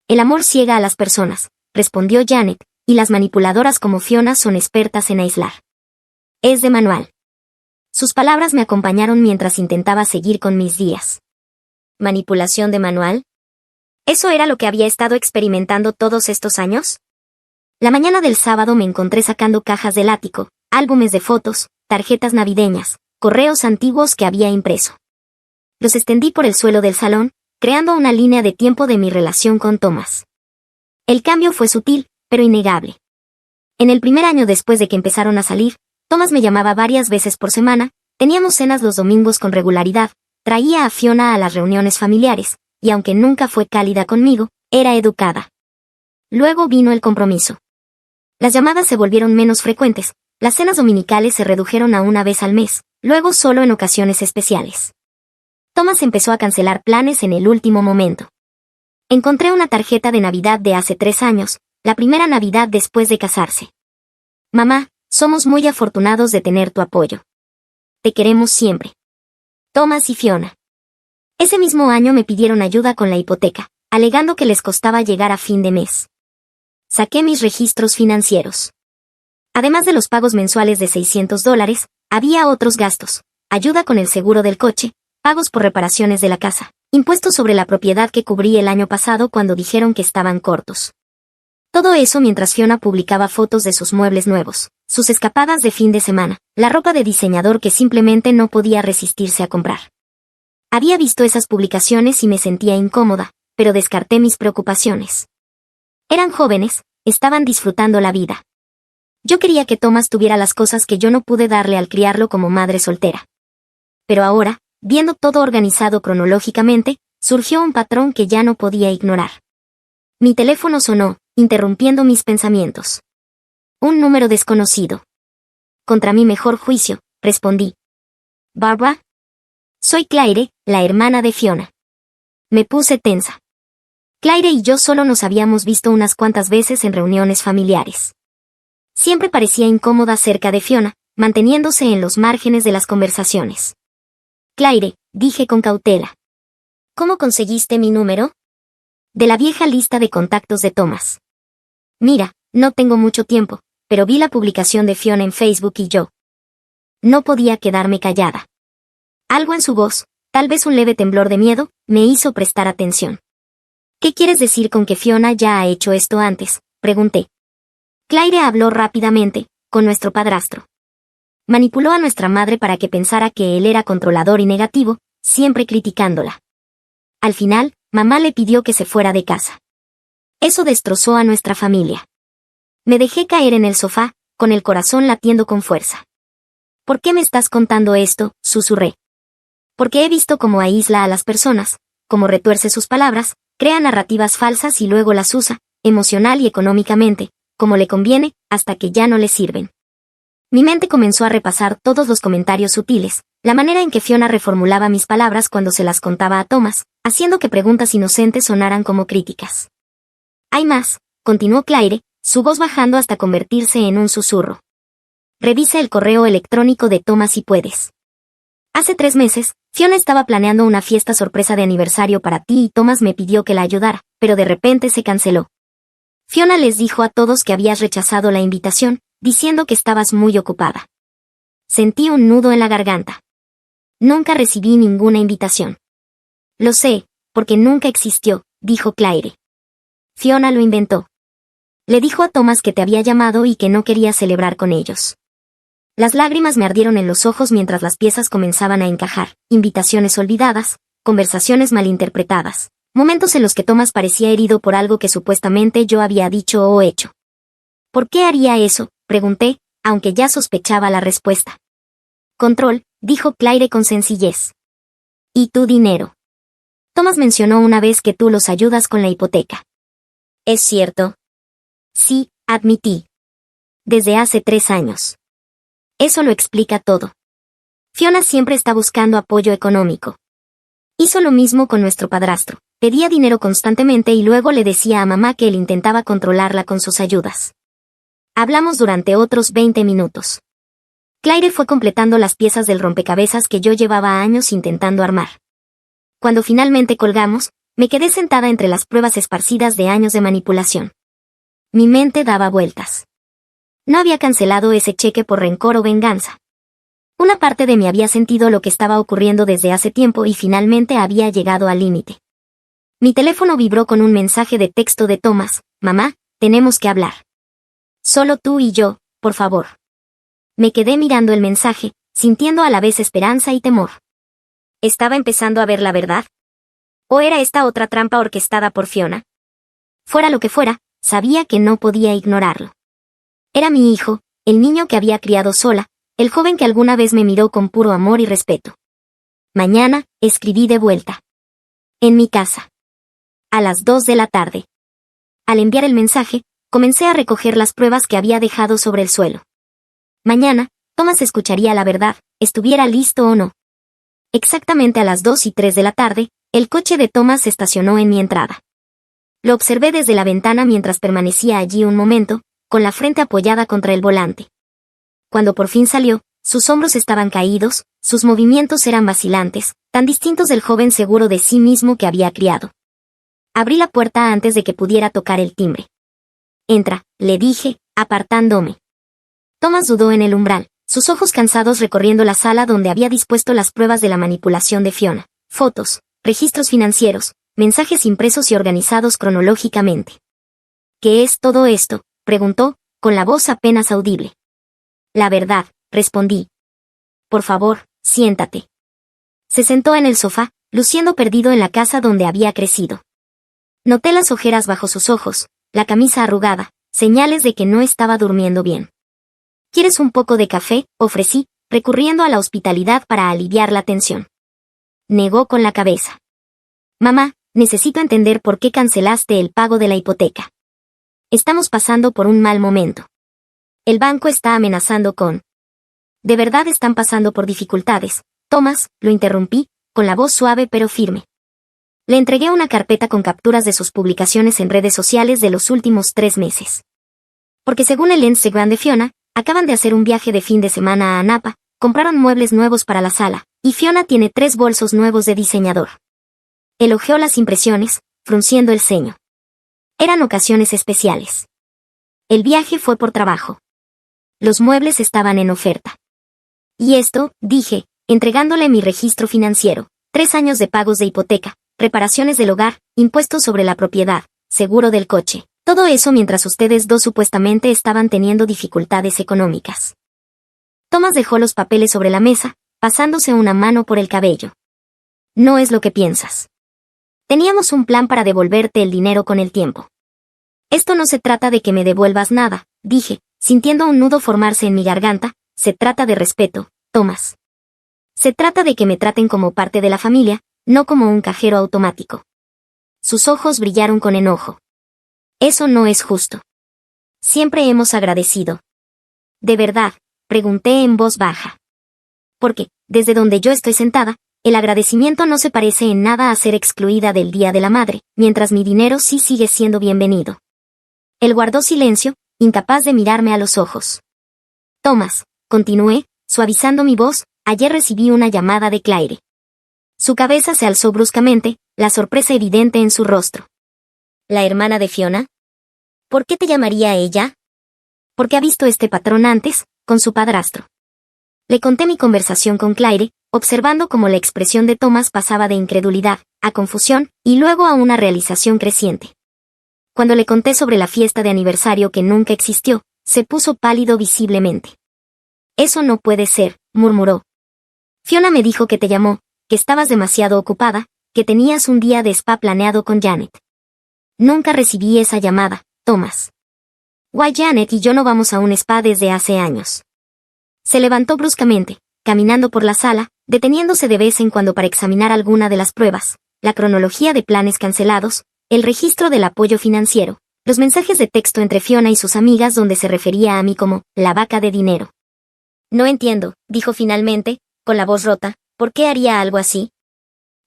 A: El amor ciega a las personas, respondió Janet, y las manipuladoras como Fiona son expertas en aislar. Es de manual. Sus palabras me acompañaron mientras intentaba seguir con mis días. ¿Manipulación de manual? ¿Eso era lo que había estado experimentando todos estos años? La mañana del sábado me encontré sacando cajas del ático, álbumes de fotos, tarjetas navideñas, correos antiguos que había impreso. Los extendí por el suelo del salón, creando una línea de tiempo de mi relación con Thomas. El cambio fue sutil, pero innegable. En el primer año después de que empezaron a salir, Thomas me llamaba varias veces por semana, teníamos cenas los domingos con regularidad, traía a Fiona a las reuniones familiares, y aunque nunca fue cálida conmigo, era educada. Luego vino el compromiso. Las llamadas se volvieron menos frecuentes, las cenas dominicales se redujeron a una vez al mes, luego solo en ocasiones especiales. Thomas empezó a cancelar planes en el último momento. Encontré una tarjeta de Navidad de hace 3 años, la primera Navidad después de casarse. Mamá, somos muy afortunados de tener tu apoyo. Te queremos siempre. Thomas y Fiona. Ese mismo año me pidieron ayuda con la hipoteca, alegando que les costaba llegar a fin de mes. Saqué mis registros financieros. Además de los pagos mensuales de $600, había otros gastos, ayuda con el seguro del coche, pagos por reparaciones de la casa, impuestos sobre la propiedad que cubrí el año pasado cuando dijeron que estaban cortos. Todo eso mientras Fiona publicaba fotos de sus muebles nuevos, sus escapadas de fin de semana, la ropa de diseñador que simplemente no podía resistirse a comprar. Había visto esas publicaciones y me sentía incómoda, pero descarté mis preocupaciones. Eran jóvenes, estaban disfrutando la vida. Yo quería que Thomas tuviera las cosas que yo no pude darle al criarlo como madre soltera. Pero ahora, viendo todo organizado cronológicamente, surgió un patrón que ya no podía ignorar. Mi teléfono sonó, interrumpiendo mis pensamientos. Un número desconocido. Contra mi mejor juicio, respondí. ¿Barbara? Soy Claire, la hermana de Fiona. Me puse tensa. Claire y yo solo nos habíamos visto unas cuantas veces en reuniones familiares. Siempre parecía incómoda cerca de Fiona, manteniéndose en los márgenes de las conversaciones. Claire, dije con cautela. ¿Cómo conseguiste mi número? De la vieja lista de contactos de Thomas. Mira, no tengo mucho tiempo, pero vi la publicación de Fiona en Facebook y yo. No podía quedarme callada. Algo en su voz, tal vez un leve temblor de miedo, me hizo prestar atención. ¿Qué quieres decir con que Fiona ya ha hecho esto antes?, pregunté. Claire habló rápidamente, con nuestro padrastro. Manipuló a nuestra madre para que pensara que él era controlador y negativo, siempre criticándola. Al final, mamá le pidió que se fuera de casa. Eso destrozó a nuestra familia. Me dejé caer en el sofá, con el corazón latiendo con fuerza. ¿Por qué me estás contando esto?, susurré. Porque he visto cómo aísla a las personas, cómo retuerce sus palabras, crea narrativas falsas y luego las usa, emocional y económicamente, como le conviene, hasta que ya no le sirven. Mi mente comenzó a repasar todos los comentarios sutiles, la manera en que Fiona reformulaba mis palabras cuando se las contaba a Thomas, haciendo que preguntas inocentes sonaran como críticas. Hay más, continuó Claire, su voz bajando hasta convertirse en un susurro. Revisa el correo electrónico de Thomas si puedes. Hace 3 meses, Fiona estaba planeando una fiesta sorpresa de aniversario para ti y Thomas me pidió que la ayudara, pero de repente se canceló. Fiona les dijo a todos que habías rechazado la invitación, diciendo que estabas muy ocupada. Sentí un nudo en la garganta. Nunca recibí ninguna invitación. Lo sé, porque nunca existió, dijo Claire. Fiona lo inventó. Le dijo a Thomas que te había llamado y que no quería celebrar con ellos. Las lágrimas me ardieron en los ojos mientras las piezas comenzaban a encajar, invitaciones olvidadas, conversaciones malinterpretadas, momentos en los que Thomas parecía herido por algo que supuestamente yo había dicho o hecho. ¿Por qué haría eso?, pregunté, aunque ya sospechaba la respuesta. Control, dijo Claire con sencillez. ¿Y tu dinero? Thomas mencionó una vez que tú los ayudas con la hipoteca. ¿Es cierto? Sí, admití. Desde hace 3 años. Eso lo explica todo. Fiona siempre está buscando apoyo económico. Hizo lo mismo con nuestro padrastro. Pedía dinero constantemente y luego le decía a mamá que él intentaba controlarla con sus ayudas. Hablamos durante otros 20 minutos. Claire fue completando las piezas del rompecabezas que yo llevaba años intentando armar. Cuando finalmente colgamos, me quedé sentada entre las pruebas esparcidas de años de manipulación. Mi mente daba vueltas. No había cancelado ese cheque por rencor o venganza. Una parte de mí había sentido lo que estaba ocurriendo desde hace tiempo y finalmente había llegado al límite. Mi teléfono vibró con un mensaje de texto de Thomas. Mamá, tenemos que hablar. Solo tú y yo, por favor. Me quedé mirando el mensaje, sintiendo a la vez esperanza y temor. ¿Estaba empezando a ver la verdad? ¿O era esta otra trampa orquestada por Fiona? Fuera lo que fuera, sabía que no podía ignorarlo. Era mi hijo, el niño que había criado sola, el joven que alguna vez me miró con puro amor y respeto. Mañana, escribí de vuelta. En mi casa. A las 2 de la tarde. Al enviar el mensaje, comencé a recoger las pruebas que había dejado sobre el suelo. Mañana, Thomas escucharía la verdad, estuviera listo o no. Exactamente a las 2:03 de la tarde, el coche de Thomas se estacionó en mi entrada. Lo observé desde la ventana mientras permanecía allí un momento, con la frente apoyada contra el volante. Cuando por fin salió, sus hombros estaban caídos, sus movimientos eran vacilantes, tan distintos del joven seguro de sí mismo que había criado. Abrí la puerta antes de que pudiera tocar el timbre. Entra, le dije, apartándome. Thomas dudó en el umbral, sus ojos cansados recorriendo la sala donde había dispuesto las pruebas de la manipulación de Fiona, fotos, registros financieros, mensajes impresos y organizados cronológicamente. ¿Qué es todo esto?, preguntó, con la voz apenas audible. La verdad, respondí. Por favor, siéntate. Se sentó en el sofá, luciendo perdido en la casa donde había crecido. Noté las ojeras bajo sus ojos, la camisa arrugada, señales de que no estaba durmiendo bien. ¿Quieres un poco de café?, ofrecí, recurriendo a la hospitalidad para aliviar la tensión. Negó con la cabeza. Mamá, necesito entender por qué cancelaste el pago de la hipoteca. Estamos pasando por un mal momento. El banco está amenazando con... ¿De verdad están pasando por dificultades? Thomas, lo interrumpí, con la voz suave pero firme. Le entregué una carpeta con capturas de sus publicaciones en redes sociales de los últimos 3 meses. Porque según el Instagram de Fiona, acaban de hacer un viaje de fin de semana a Napa, compraron muebles nuevos para la sala, y Fiona tiene 3 bolsos nuevos de diseñador. Elogió las impresiones, frunciendo el ceño. Eran ocasiones especiales. El viaje fue por trabajo. Los muebles estaban en oferta. Y esto, dije, entregándole mi registro financiero, 3 años de pagos de hipoteca, reparaciones del hogar, impuestos sobre la propiedad, seguro del coche. Todo eso mientras ustedes dos supuestamente estaban teniendo dificultades económicas. Thomas dejó los papeles sobre la mesa, pasándose una mano por el cabello. No es lo que piensas. Teníamos un plan para devolverte el dinero con el tiempo. Esto no se trata de que me devuelvas nada, dije, sintiendo un nudo formarse en mi garganta, se trata de respeto, Thomas. Se trata de que me traten como parte de la familia, no como un cajero automático. Sus ojos brillaron con enojo. Eso no es justo. Siempre hemos agradecido. ¿De verdad?, pregunté en voz baja. Porque, desde donde yo estoy sentada, el agradecimiento no se parece en nada a ser excluida del Día de la Madre, mientras mi dinero sí sigue siendo bienvenido. Él guardó silencio, incapaz de mirarme a los ojos. Thomas, continué, suavizando mi voz, ayer recibí una llamada de Claire. Su cabeza se alzó bruscamente, la sorpresa evidente en su rostro. ¿La hermana de Fiona? ¿Por qué te llamaría ella? Porque ha visto este patrón antes, con su padrastro. Le conté mi conversación con Claire, observando cómo la expresión de Thomas pasaba de incredulidad, a confusión, y luego a una realización creciente. Cuando le conté sobre la fiesta de aniversario que nunca existió, se puso pálido visiblemente. Eso no puede ser, murmuró. Fiona me dijo que te llamó, que estabas demasiado ocupada, que tenías un día de spa planeado con Janet. Nunca recibí esa llamada, Thomas. Why, Janet y yo no vamos a un spa desde hace años. Se levantó bruscamente, caminando por la sala, deteniéndose de vez en cuando para examinar alguna de las pruebas, la cronología de planes cancelados, el registro del apoyo financiero, los mensajes de texto entre Fiona y sus amigas donde se refería a mí como la vaca de dinero. No entiendo, dijo finalmente, con la voz rota, ¿por qué haría algo así?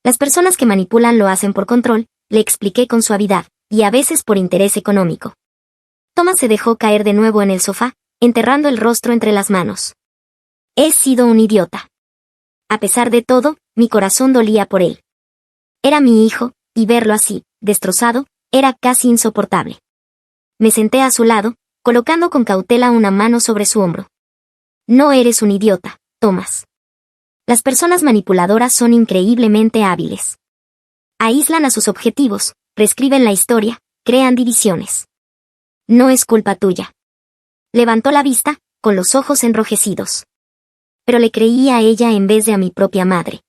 A: Las personas que manipulan lo hacen por control, le expliqué con suavidad, y a veces por interés económico. Thomas se dejó caer de nuevo en el sofá, enterrando el rostro entre las manos. He sido un idiota. A pesar de todo, mi corazón dolía por él. Era mi hijo, y verlo así, destrozado, era casi insoportable. Me senté a su lado, colocando con cautela una mano sobre su hombro. No eres un idiota, Thomas. Las personas manipuladoras son increíblemente hábiles. Aíslan a sus objetivos, reescriben la historia, crean divisiones. No es culpa tuya. Levantó la vista, con los ojos enrojecidos. Pero le creí a ella en vez de a mi propia madre.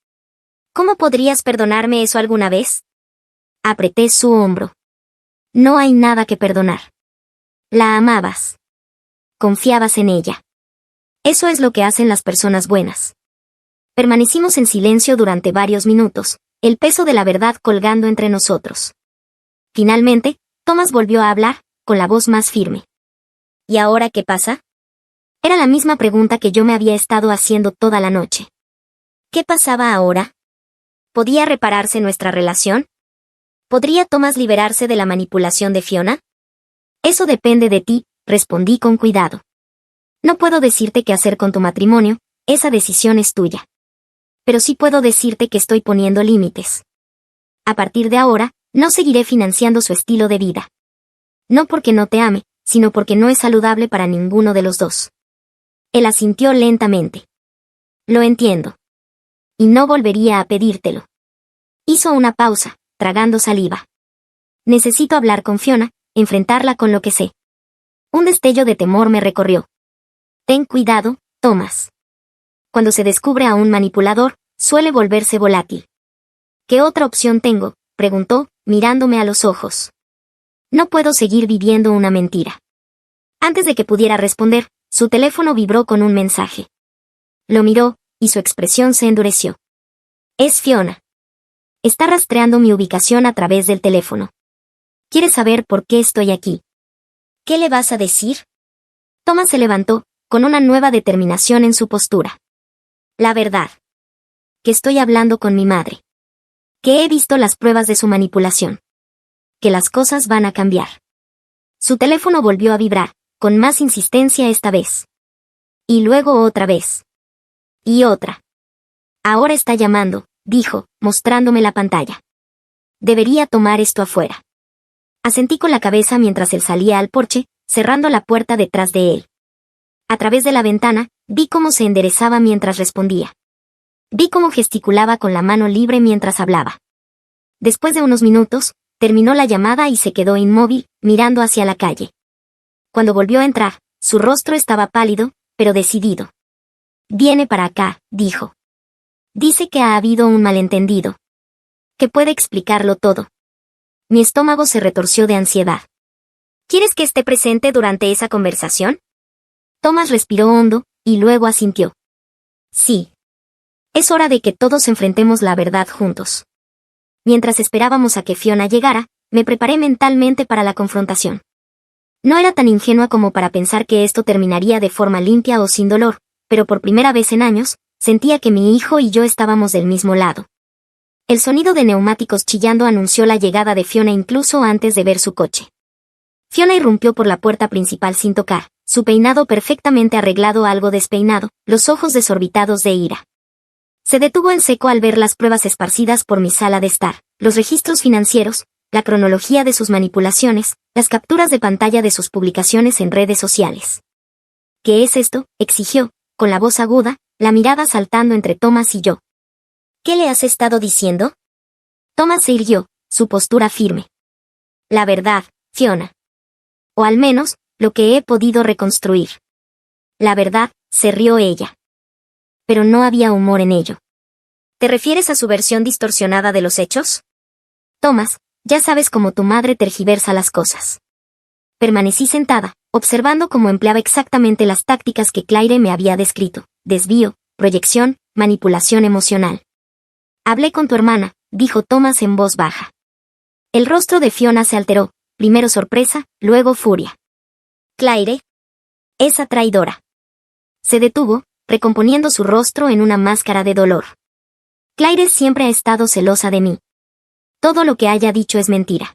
A: ¿Cómo podrías perdonarme eso alguna vez? Apreté su hombro. No hay nada que perdonar. La amabas. Confiabas en ella. Eso es lo que hacen las personas buenas. Permanecimos en silencio durante varios minutos, el peso de la verdad colgando entre nosotros. Finalmente, Thomas volvió a hablar, con la voz más firme. ¿Y ahora qué pasa? Era la misma pregunta que yo me había estado haciendo toda la noche. ¿Qué pasaba ahora? ¿Podía repararse nuestra relación? ¿Podría Thomas liberarse de la manipulación de Fiona? Eso depende de ti, respondí con cuidado. No puedo decirte qué hacer con tu matrimonio, esa decisión es tuya. Pero sí puedo decirte que estoy poniendo límites. A partir de ahora, no seguiré financiando su estilo de vida. No porque no te ame, sino porque no es saludable para ninguno de los dos. Él asintió lentamente. Lo entiendo. Y no volvería a pedírtelo. Hizo una pausa, tragando saliva. Necesito hablar con Fiona, enfrentarla con lo que sé. Un destello de temor me recorrió. Ten cuidado, Thomas. Cuando se descubre a un manipulador, suele volverse volátil. ¿Qué otra opción tengo?, preguntó, mirándome a los ojos. No puedo seguir viviendo una mentira. Antes de que pudiera responder, su teléfono vibró con un mensaje. Lo miró, y su expresión se endureció. Es Fiona. Está rastreando mi ubicación a través del teléfono. ¿Quiere saber por qué estoy aquí? ¿Qué le vas a decir? Thomas se levantó, con una nueva determinación en su postura. La verdad. Que estoy hablando con mi madre. Que he visto las pruebas de su manipulación. Que las cosas van a cambiar. Su teléfono volvió a vibrar, con más insistencia esta vez. Y luego otra vez. Y otra. Ahora está llamando, dijo, mostrándome la pantalla. Debería tomar esto afuera. Asentí con la cabeza mientras él salía al porche, cerrando la puerta detrás de él. A través de la ventana, vi cómo se enderezaba mientras respondía. Vi cómo gesticulaba con la mano libre mientras hablaba. Después de unos minutos, terminó la llamada y se quedó inmóvil, mirando hacia la calle. Cuando volvió a entrar, su rostro estaba pálido, pero decidido. Viene para acá, dijo. Dice que ha habido un malentendido. Que puede explicarlo todo. Mi estómago se retorció de ansiedad. ¿Quieres que esté presente durante esa conversación? Thomas respiró hondo, y luego asintió. Sí. Es hora de que todos enfrentemos la verdad juntos. Mientras esperábamos a que Fiona llegara, me preparé mentalmente para la confrontación. No era tan ingenua como para pensar que esto terminaría de forma limpia o sin dolor, pero por primera vez en años, sentía que mi hijo y yo estábamos del mismo lado. El sonido de neumáticos chillando anunció la llegada de Fiona incluso antes de ver su coche. Fiona irrumpió por la puerta principal sin tocar, su peinado perfectamente arreglado algo despeinado, los ojos desorbitados de ira. Se detuvo en seco al ver las pruebas esparcidas por mi sala de estar, los registros financieros, la cronología de sus manipulaciones, las capturas de pantalla de sus publicaciones en redes sociales. ¿Qué es esto?, exigió, con la voz aguda, la mirada saltando entre Thomas y yo. ¿Qué le has estado diciendo? Thomas se irguió, su postura firme. La verdad, Fiona. O al menos, lo que he podido reconstruir. La verdad, se rió ella. Pero no había humor en ello. ¿Te refieres a su versión distorsionada de los hechos? Thomas, ya sabes cómo tu madre tergiversa las cosas. Permanecí sentada, observando cómo empleaba exactamente las tácticas que Claire me había descrito: desvío, proyección, manipulación emocional. Hablé con tu hermana, dijo Thomas en voz baja. El rostro de Fiona se alteró, primero sorpresa, luego furia. Claire. Esa traidora. Se detuvo, recomponiendo su rostro en una máscara de dolor. Claire siempre ha estado celosa de mí. Todo lo que haya dicho es mentira.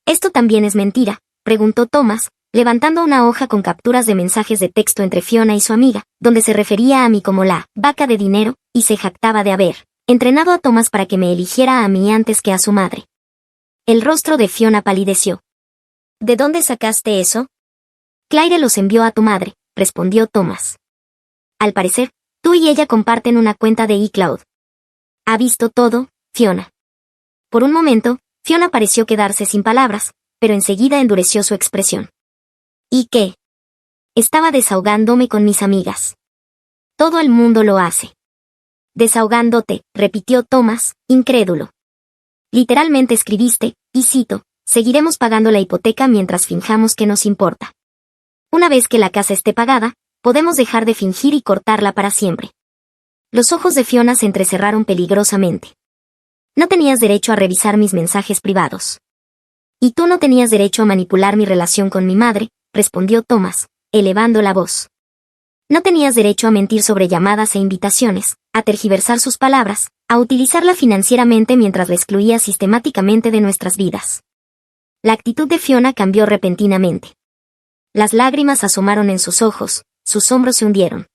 A: ¿Esto también es mentira?, preguntó Thomas, levantando una hoja con capturas de mensajes de texto entre Fiona y su amiga, donde se refería a mí como la vaca de dinero, y se jactaba de haber entrenado a Thomas para que me eligiera a mí antes que a su madre. El rostro de Fiona palideció. ¿De dónde sacaste eso? Claire los envió a tu madre, respondió Thomas. Al parecer, tú y ella comparten una cuenta de iCloud. ¿Ha visto todo, Fiona? Por un momento, Fiona pareció quedarse sin palabras, pero enseguida endureció su expresión. ¿Y qué? Estaba desahogándome con mis amigas. Todo el mundo lo hace. Desahogándote, repitió Thomas, incrédulo. Literalmente escribiste, y cito, seguiremos pagando la hipoteca mientras finjamos que nos importa. Una vez que la casa esté pagada, podemos dejar de fingir y cortarla para siempre. Los ojos de Fiona se entrecerraron peligrosamente. No tenías derecho a revisar mis mensajes privados. Y tú no tenías derecho a manipular mi relación con mi madre, respondió Thomas, elevando la voz. No tenías derecho a mentir sobre llamadas e invitaciones, a tergiversar sus palabras, a utilizarla financieramente mientras la excluía sistemáticamente de nuestras vidas. La actitud de Fiona cambió repentinamente. Las lágrimas asomaron en sus ojos, sus hombros se hundieron.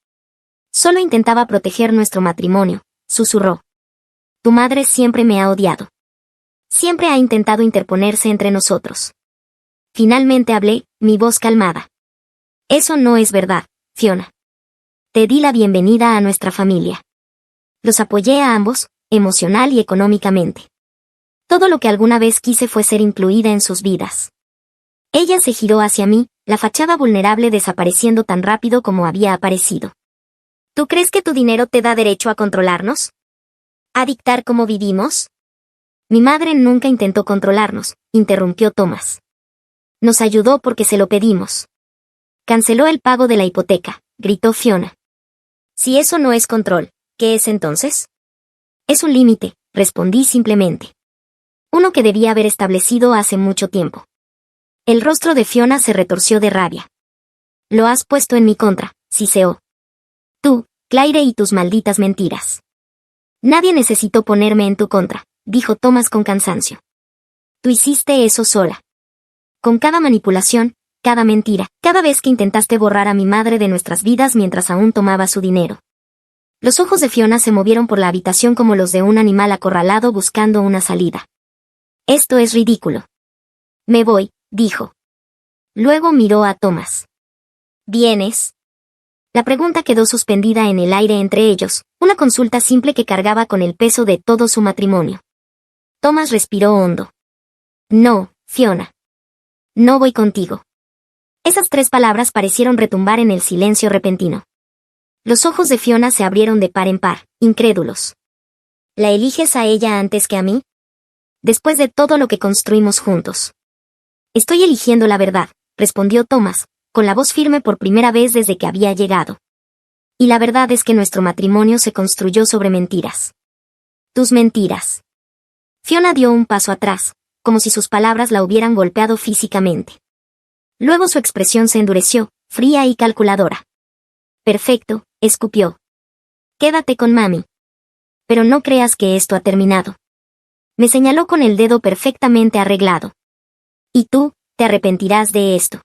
A: Solo intentaba proteger nuestro matrimonio, susurró. Tu madre siempre me ha odiado. Siempre ha intentado interponerse entre nosotros. Finalmente hablé, mi voz calmada. Eso no es verdad, Fiona. Te di la bienvenida a nuestra familia. Los apoyé a ambos, emocional y económicamente. Todo lo que alguna vez quise fue ser incluida en sus vidas. Ella se giró hacia mí, la fachada vulnerable desapareciendo tan rápido como había aparecido. ¿Tú crees que tu dinero te da derecho a controlarnos? ¿A dictar cómo vivimos? Mi madre nunca intentó controlarnos, interrumpió Thomas. Nos ayudó porque se lo pedimos. Canceló el pago de la hipoteca, gritó Fiona. Si eso no es control, ¿qué es entonces? Es un límite, respondí simplemente. Uno que debía haber establecido hace mucho tiempo. El rostro de Fiona se retorció de rabia. Lo has puesto en mi contra, siseó. Tú, Claire y tus malditas mentiras. Nadie necesitó ponerme en tu contra, dijo Thomas con cansancio. Tú hiciste eso sola. Con cada manipulación, cada mentira, cada vez que intentaste borrar a mi madre de nuestras vidas mientras aún tomaba su dinero. Los ojos de Fiona se movieron por la habitación como los de un animal acorralado buscando una salida. Esto es ridículo. Me voy, dijo. Luego miró a Thomas. ¿Vienes? La pregunta quedó suspendida en el aire entre ellos, una consulta simple que cargaba con el peso de todo su matrimonio. Thomas respiró hondo. No, Fiona. No voy contigo. Esas 3 palabras parecieron retumbar en el silencio repentino. Los ojos de Fiona se abrieron de par en par, incrédulos. ¿La eliges a ella antes que a mí? Después de todo lo que construimos juntos. Estoy eligiendo la verdad, respondió Thomas, con la voz firme por primera vez desde que había llegado. Y la verdad es que nuestro matrimonio se construyó sobre mentiras. Tus mentiras. Fiona dio un paso atrás, como si sus palabras la hubieran golpeado físicamente. Luego su expresión se endureció, fría y calculadora. Perfecto, escupió. Quédate con mami. Pero no creas que esto ha terminado. Me señaló con el dedo perfectamente arreglado. Y tú, te arrepentirás de esto.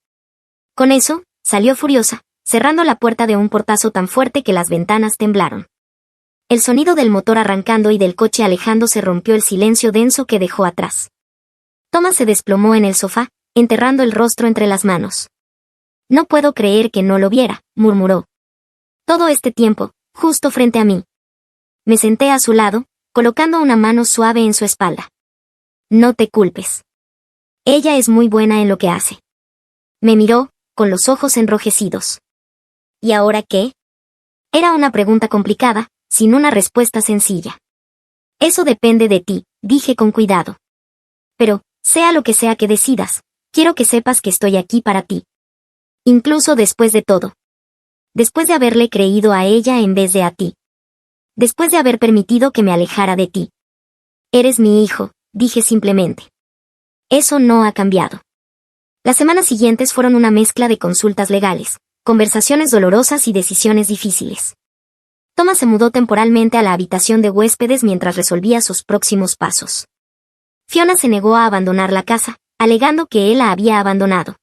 A: Con eso, salió furiosa, cerrando la puerta de un portazo tan fuerte que las ventanas temblaron. El sonido del motor arrancando y del coche alejándose rompió el silencio denso que dejó atrás. Thomas se desplomó en el sofá, enterrando el rostro entre las manos. No puedo creer que no lo viera, murmuró. Todo este tiempo, justo frente a mí. Me senté a su lado, colocando una mano suave en su espalda. No te culpes. Ella es muy buena en lo que hace. Me miró, con los ojos enrojecidos. ¿Y ahora qué? Era una pregunta complicada, sin una respuesta sencilla. Eso depende de ti, dije con cuidado. Pero, sea lo que sea que decidas, quiero que sepas que estoy aquí para ti. Incluso después de todo. Después de haberle creído a ella en vez de a ti. Después de haber permitido que me alejara de ti. Eres mi hijo, dije simplemente. Eso no ha cambiado. Las semanas siguientes fueron una mezcla de consultas legales, conversaciones dolorosas y decisiones difíciles. Thomas se mudó temporalmente a la habitación de huéspedes mientras resolvía sus próximos pasos. Fiona se negó a abandonar la casa, alegando que él la había abandonado.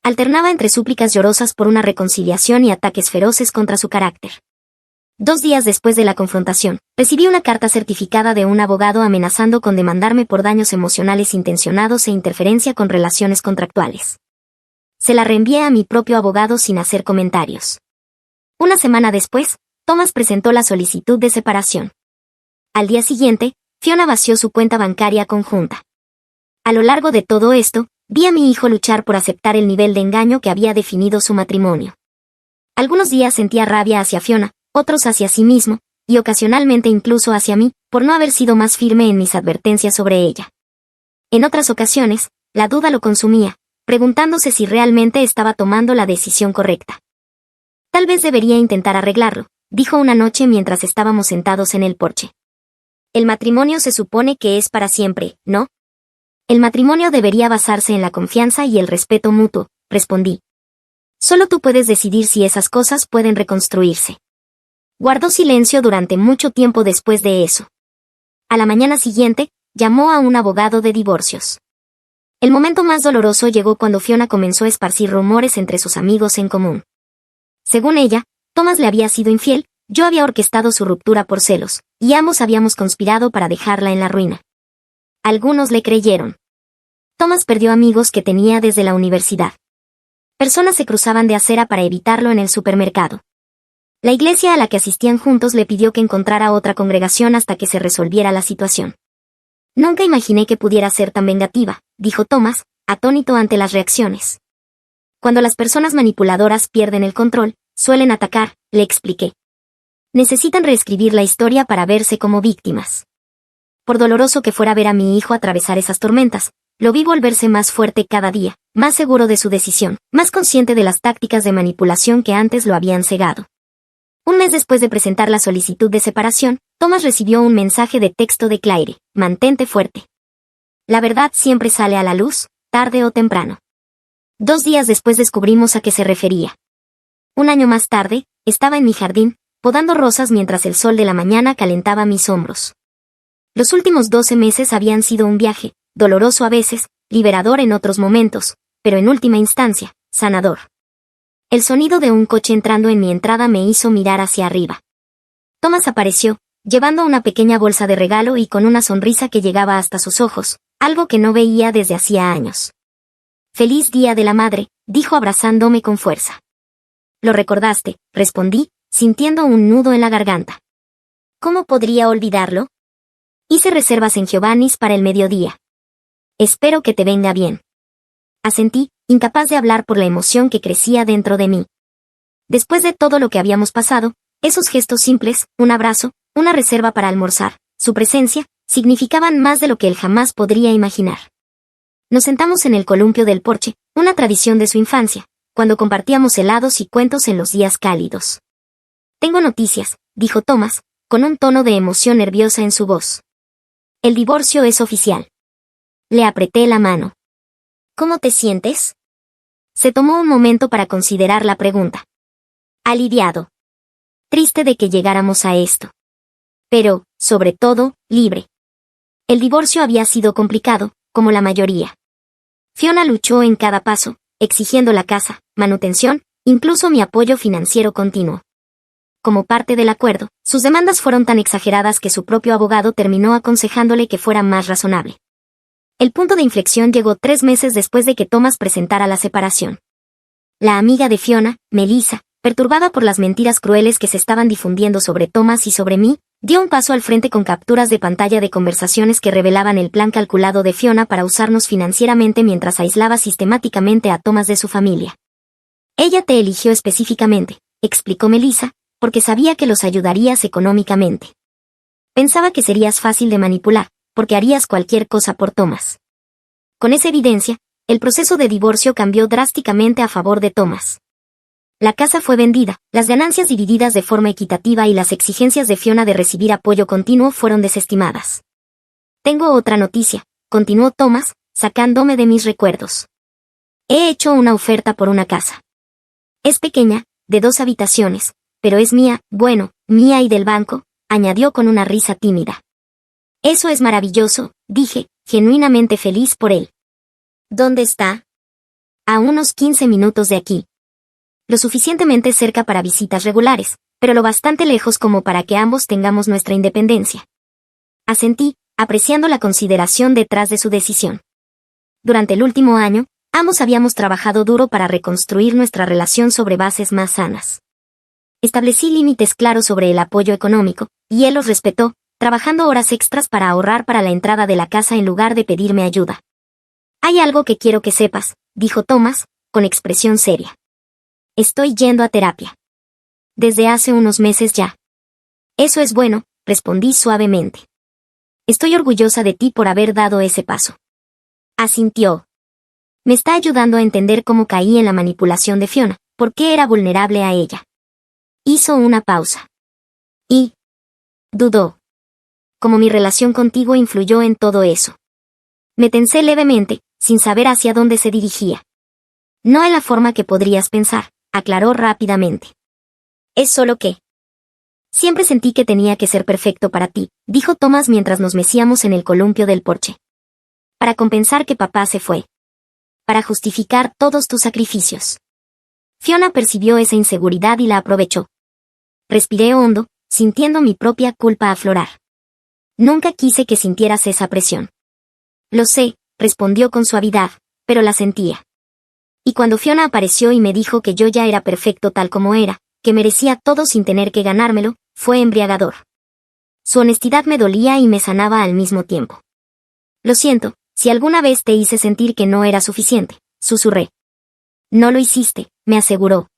A: Alternaba entre súplicas llorosas por una reconciliación y ataques feroces contra su carácter. 2 días después de la confrontación, recibí una carta certificada de un abogado amenazando con demandarme por daños emocionales intencionados e interferencia con relaciones contractuales. Se la reenvié a mi propio abogado sin hacer comentarios. Una semana después, Thomas presentó la solicitud de separación. Al día siguiente, Fiona vació su cuenta bancaria conjunta. A lo largo de todo esto, vi a mi hijo luchar por aceptar el nivel de engaño que había definido su matrimonio. Algunos días sentía rabia hacia Fiona, otros hacia sí mismo, y ocasionalmente incluso hacia mí, por no haber sido más firme en mis advertencias sobre ella. En otras ocasiones, la duda lo consumía, preguntándose si realmente estaba tomando la decisión correcta. Tal vez debería intentar arreglarlo, dijo una noche mientras estábamos sentados en el porche. El matrimonio se supone que es para siempre, ¿no? El matrimonio debería basarse en la confianza y el respeto mutuo, respondí. Solo tú puedes decidir si esas cosas pueden reconstruirse. Guardó silencio durante mucho tiempo después de eso. A la mañana siguiente, llamó a un abogado de divorcios. El momento más doloroso llegó cuando Fiona comenzó a esparcir rumores entre sus amigos en común. Según ella, Thomas le había sido infiel, yo había orquestado su ruptura por celos, y ambos habíamos conspirado para dejarla en la ruina. Algunos le creyeron. Thomas perdió amigos que tenía desde la universidad. Personas se cruzaban de acera para evitarlo en el supermercado. La iglesia a la que asistían juntos le pidió que encontrara otra congregación hasta que se resolviera la situación. Nunca imaginé que pudiera ser tan vengativa, dijo Thomas, atónito ante las reacciones. Cuando las personas manipuladoras pierden el control, suelen atacar, le expliqué. Necesitan reescribir la historia para verse como víctimas. Por doloroso que fuera ver a mi hijo atravesar esas tormentas, lo vi volverse más fuerte cada día, más seguro de su decisión, más consciente de las tácticas de manipulación que antes lo habían cegado. Un mes después de presentar la solicitud de separación, Thomas recibió un mensaje de texto de Claire: mantente fuerte. La verdad siempre sale a la luz, tarde o temprano. 2 días después descubrimos a qué se refería. Un año más tarde, estaba en mi jardín, podando rosas mientras el sol de la mañana calentaba mis hombros. Los últimos 12 meses habían sido un viaje, doloroso a veces, liberador en otros momentos, pero en última instancia, sanador. El sonido de un coche entrando en mi entrada me hizo mirar hacia arriba. Thomas apareció, llevando una pequeña bolsa de regalo y con una sonrisa que llegaba hasta sus ojos, algo que no veía desde hacía años. «Feliz Día de la Madre», dijo abrazándome con fuerza. «Lo recordaste», respondí, sintiendo un nudo en la garganta. «¿Cómo podría olvidarlo? Hice reservas en Giovanni's para el mediodía. Espero que te venga bien». Asentí, incapaz de hablar por la emoción que crecía dentro de mí. Después de todo lo que habíamos pasado, esos gestos simples, un abrazo, una reserva para almorzar, su presencia, significaban más de lo que él jamás podría imaginar. Nos sentamos en el columpio del porche, una tradición de su infancia, cuando compartíamos helados y cuentos en los días cálidos. «Tengo noticias», dijo Thomas, con un tono de emoción nerviosa en su voz. «El divorcio es oficial». Le apreté la mano. «¿Cómo te sientes?». Se tomó un momento para considerar la pregunta. «Aliviado. Triste de que llegáramos a esto. Pero, sobre todo, libre». El divorcio había sido complicado, como la mayoría. Fiona luchó en cada paso, exigiendo la casa, manutención, incluso mi apoyo financiero continuo. Como parte del acuerdo, sus demandas fueron tan exageradas que su propio abogado terminó aconsejándole que fuera más razonable. El punto de inflexión llegó 3 meses después de que Thomas presentara la separación. La amiga de Fiona, Melissa, perturbada por las mentiras crueles que se estaban difundiendo sobre Thomas y sobre mí, dio un paso al frente con capturas de pantalla de conversaciones que revelaban el plan calculado de Fiona para usarnos financieramente mientras aislaba sistemáticamente a Thomas de su familia. «Ella te eligió específicamente», explicó Melissa, «porque sabía que los ayudarías económicamente. Pensaba que serías fácil de manipular, porque harías cualquier cosa por Thomas». Con esa evidencia, el proceso de divorcio cambió drásticamente a favor de Thomas. La casa fue vendida, las ganancias divididas de forma equitativa y las exigencias de Fiona de recibir apoyo continuo fueron desestimadas. «Tengo otra noticia», continuó Thomas, sacándome de mis recuerdos. «He hecho una oferta por una casa. Es pequeña, de 2 habitaciones, pero es mía, bueno, mía y del banco», añadió con una risa tímida. «Eso es maravilloso», dije, genuinamente feliz por él. «¿Dónde está?» «A unos 15 minutos de aquí. Lo suficientemente cerca para visitas regulares, pero lo bastante lejos como para que ambos tengamos nuestra independencia». Asentí, apreciando la consideración detrás de su decisión. Durante el último año, ambos habíamos trabajado duro para reconstruir nuestra relación sobre bases más sanas. Establecí límites claros sobre el apoyo económico, y él los respetó, trabajando horas extras para ahorrar para la entrada de la casa en lugar de pedirme ayuda. «Hay algo que quiero que sepas», dijo Thomas, con expresión seria. «Estoy yendo a terapia. Desde hace unos meses ya». «Eso es bueno», respondí suavemente. «Estoy orgullosa de ti por haber dado ese paso». Asintió. «Me está ayudando a entender cómo caí en la manipulación de Fiona, por qué era vulnerable a ella». Hizo una pausa. Y dudó. «Cómo mi relación contigo influyó en todo eso». Me tensé levemente, sin saber hacia dónde se dirigía. «No en la forma que podrías pensar», aclaró rápidamente. «Es solo que siempre sentí que tenía que ser perfecto para ti», dijo Thomas mientras nos mecíamos en el columpio del porche. «Para compensar que papá se fue. Para justificar todos tus sacrificios». Fiona percibió esa inseguridad y la aprovechó. Respiré hondo, sintiendo mi propia culpa aflorar. «Nunca quise que sintieras esa presión». «Lo sé», respondió con suavidad, pero la sentía. Y cuando Fiona apareció y me dijo que yo ya era perfecto tal como era, que merecía todo sin tener que ganármelo, fue embriagador. Su honestidad me dolía y me sanaba al mismo tiempo. «Lo siento, si alguna vez te hice sentir que no era suficiente», susurré. «No lo hiciste», me aseguró.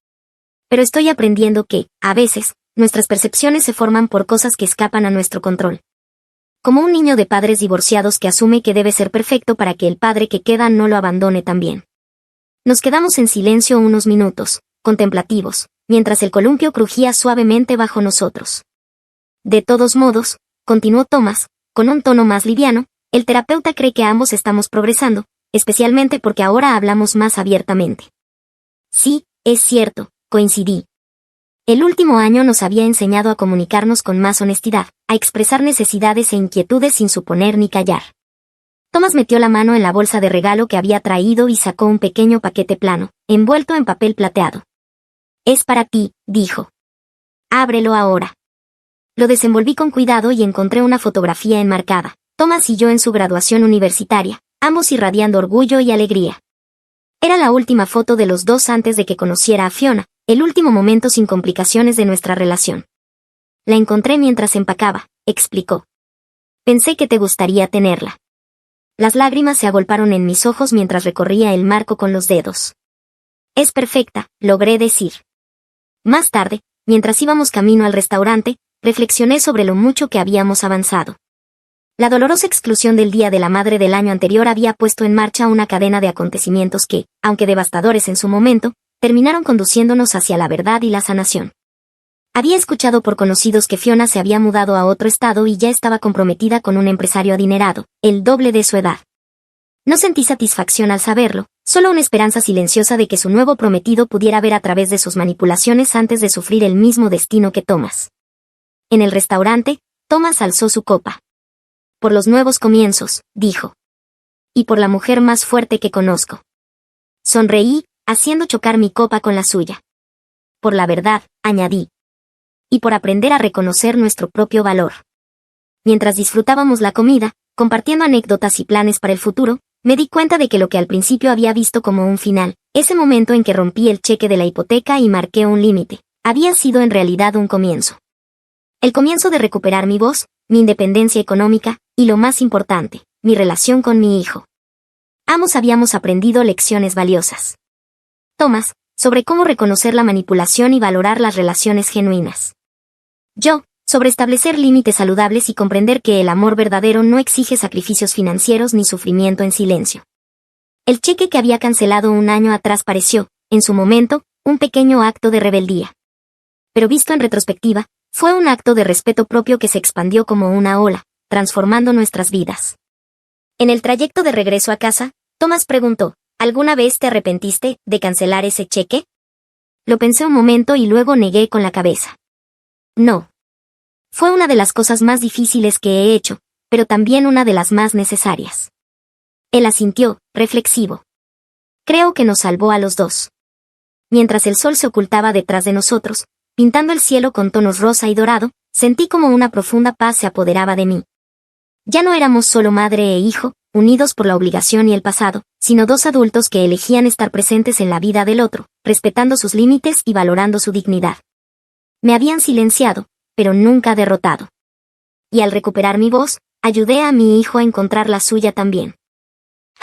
A: «Pero estoy aprendiendo que, a veces, nuestras percepciones se forman por cosas que escapan a nuestro control. Como un niño de padres divorciados que asume que debe ser perfecto para que el padre que queda no lo abandone también. Nos quedamos en silencio unos minutos, contemplativos, mientras el columpio crujía suavemente bajo nosotros. De todos modos, continuó Thomas, con un tono más liviano, el terapeuta cree que ambos estamos progresando, especialmente porque ahora hablamos más abiertamente. Sí, es cierto, coincidí. El último año nos había enseñado a comunicarnos con más honestidad, a expresar necesidades e inquietudes sin suponer ni callar. Thomas metió la mano en la bolsa de regalo que había traído y sacó un pequeño paquete plano, envuelto en papel plateado. Es para ti, dijo. Ábrelo ahora. Lo desenvolví con cuidado y encontré una fotografía enmarcada, Thomas y yo en su graduación universitaria, ambos irradiando orgullo y alegría. Era la última foto de los dos antes de que conociera a Fiona, el último momento sin complicaciones de nuestra relación. La encontré mientras empacaba, explicó. Pensé que te gustaría tenerla. Las lágrimas se agolparon en mis ojos mientras recorría el marco con los dedos. Es perfecta, logré decir. Más tarde, mientras íbamos camino al restaurante, reflexioné sobre lo mucho que habíamos avanzado. La dolorosa exclusión del Día de la Madre del año anterior había puesto en marcha una cadena de acontecimientos que, aunque devastadores en su momento, terminaron conduciéndonos hacia la verdad y la sanación. Había escuchado por conocidos que Fiona se había mudado a otro estado y ya estaba comprometida con un empresario adinerado, el doble de su edad. No sentí satisfacción al saberlo, solo una esperanza silenciosa de que su nuevo prometido pudiera ver a través de sus manipulaciones antes de sufrir el mismo destino que Thomas. En el restaurante, Thomas alzó su copa. Por los nuevos comienzos, dijo. Y por la mujer más fuerte que conozco. Sonreí, haciendo chocar mi copa con la suya. Por la verdad, añadí. Y por aprender a reconocer nuestro propio valor. Mientras disfrutábamos la comida, compartiendo anécdotas y planes para el futuro, me di cuenta de que lo que al principio había visto como un final, ese momento en que rompí el cheque de la hipoteca y marqué un límite, había sido en realidad un comienzo. El comienzo de recuperar mi voz, mi independencia económica, y lo más importante, mi relación con mi hijo. Ambos habíamos aprendido lecciones valiosas. Thomas, sobre cómo reconocer la manipulación y valorar las relaciones genuinas. Yo, sobre establecer límites saludables y comprender que el amor verdadero no exige sacrificios financieros ni sufrimiento en silencio. El cheque que había cancelado un año atrás pareció, en su momento, un pequeño acto de rebeldía. Pero visto en retrospectiva, fue un acto de respeto propio que se expandió como una ola, transformando nuestras vidas. En el trayecto de regreso a casa, Thomas preguntó, ¿alguna vez te arrepentiste de cancelar ese cheque? Lo pensé un momento y luego negué con la cabeza. No. Fue una de las cosas más difíciles que he hecho, pero también una de las más necesarias. Él asintió, reflexivo. Creo que nos salvó a los dos. Mientras el sol se ocultaba detrás de nosotros, pintando el cielo con tonos rosa y dorado, sentí como una profunda paz se apoderaba de mí. Ya no éramos solo madre e hijo, unidos por la obligación y el pasado, sino dos adultos que elegían estar presentes en la vida del otro, respetando sus límites y valorando su dignidad. Me habían silenciado, pero nunca derrotado. Y al recuperar mi voz, ayudé a mi hijo a encontrar la suya también.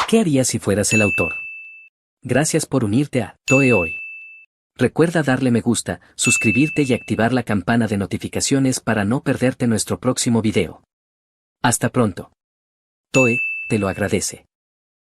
B: ¿Qué harías si fueras el autor? Gracias por unirte a Toe Hoy. Recuerda darle me gusta, suscribirte y activar la campana de notificaciones para no perderte nuestro próximo video. Hasta pronto. Toe, te lo agradece.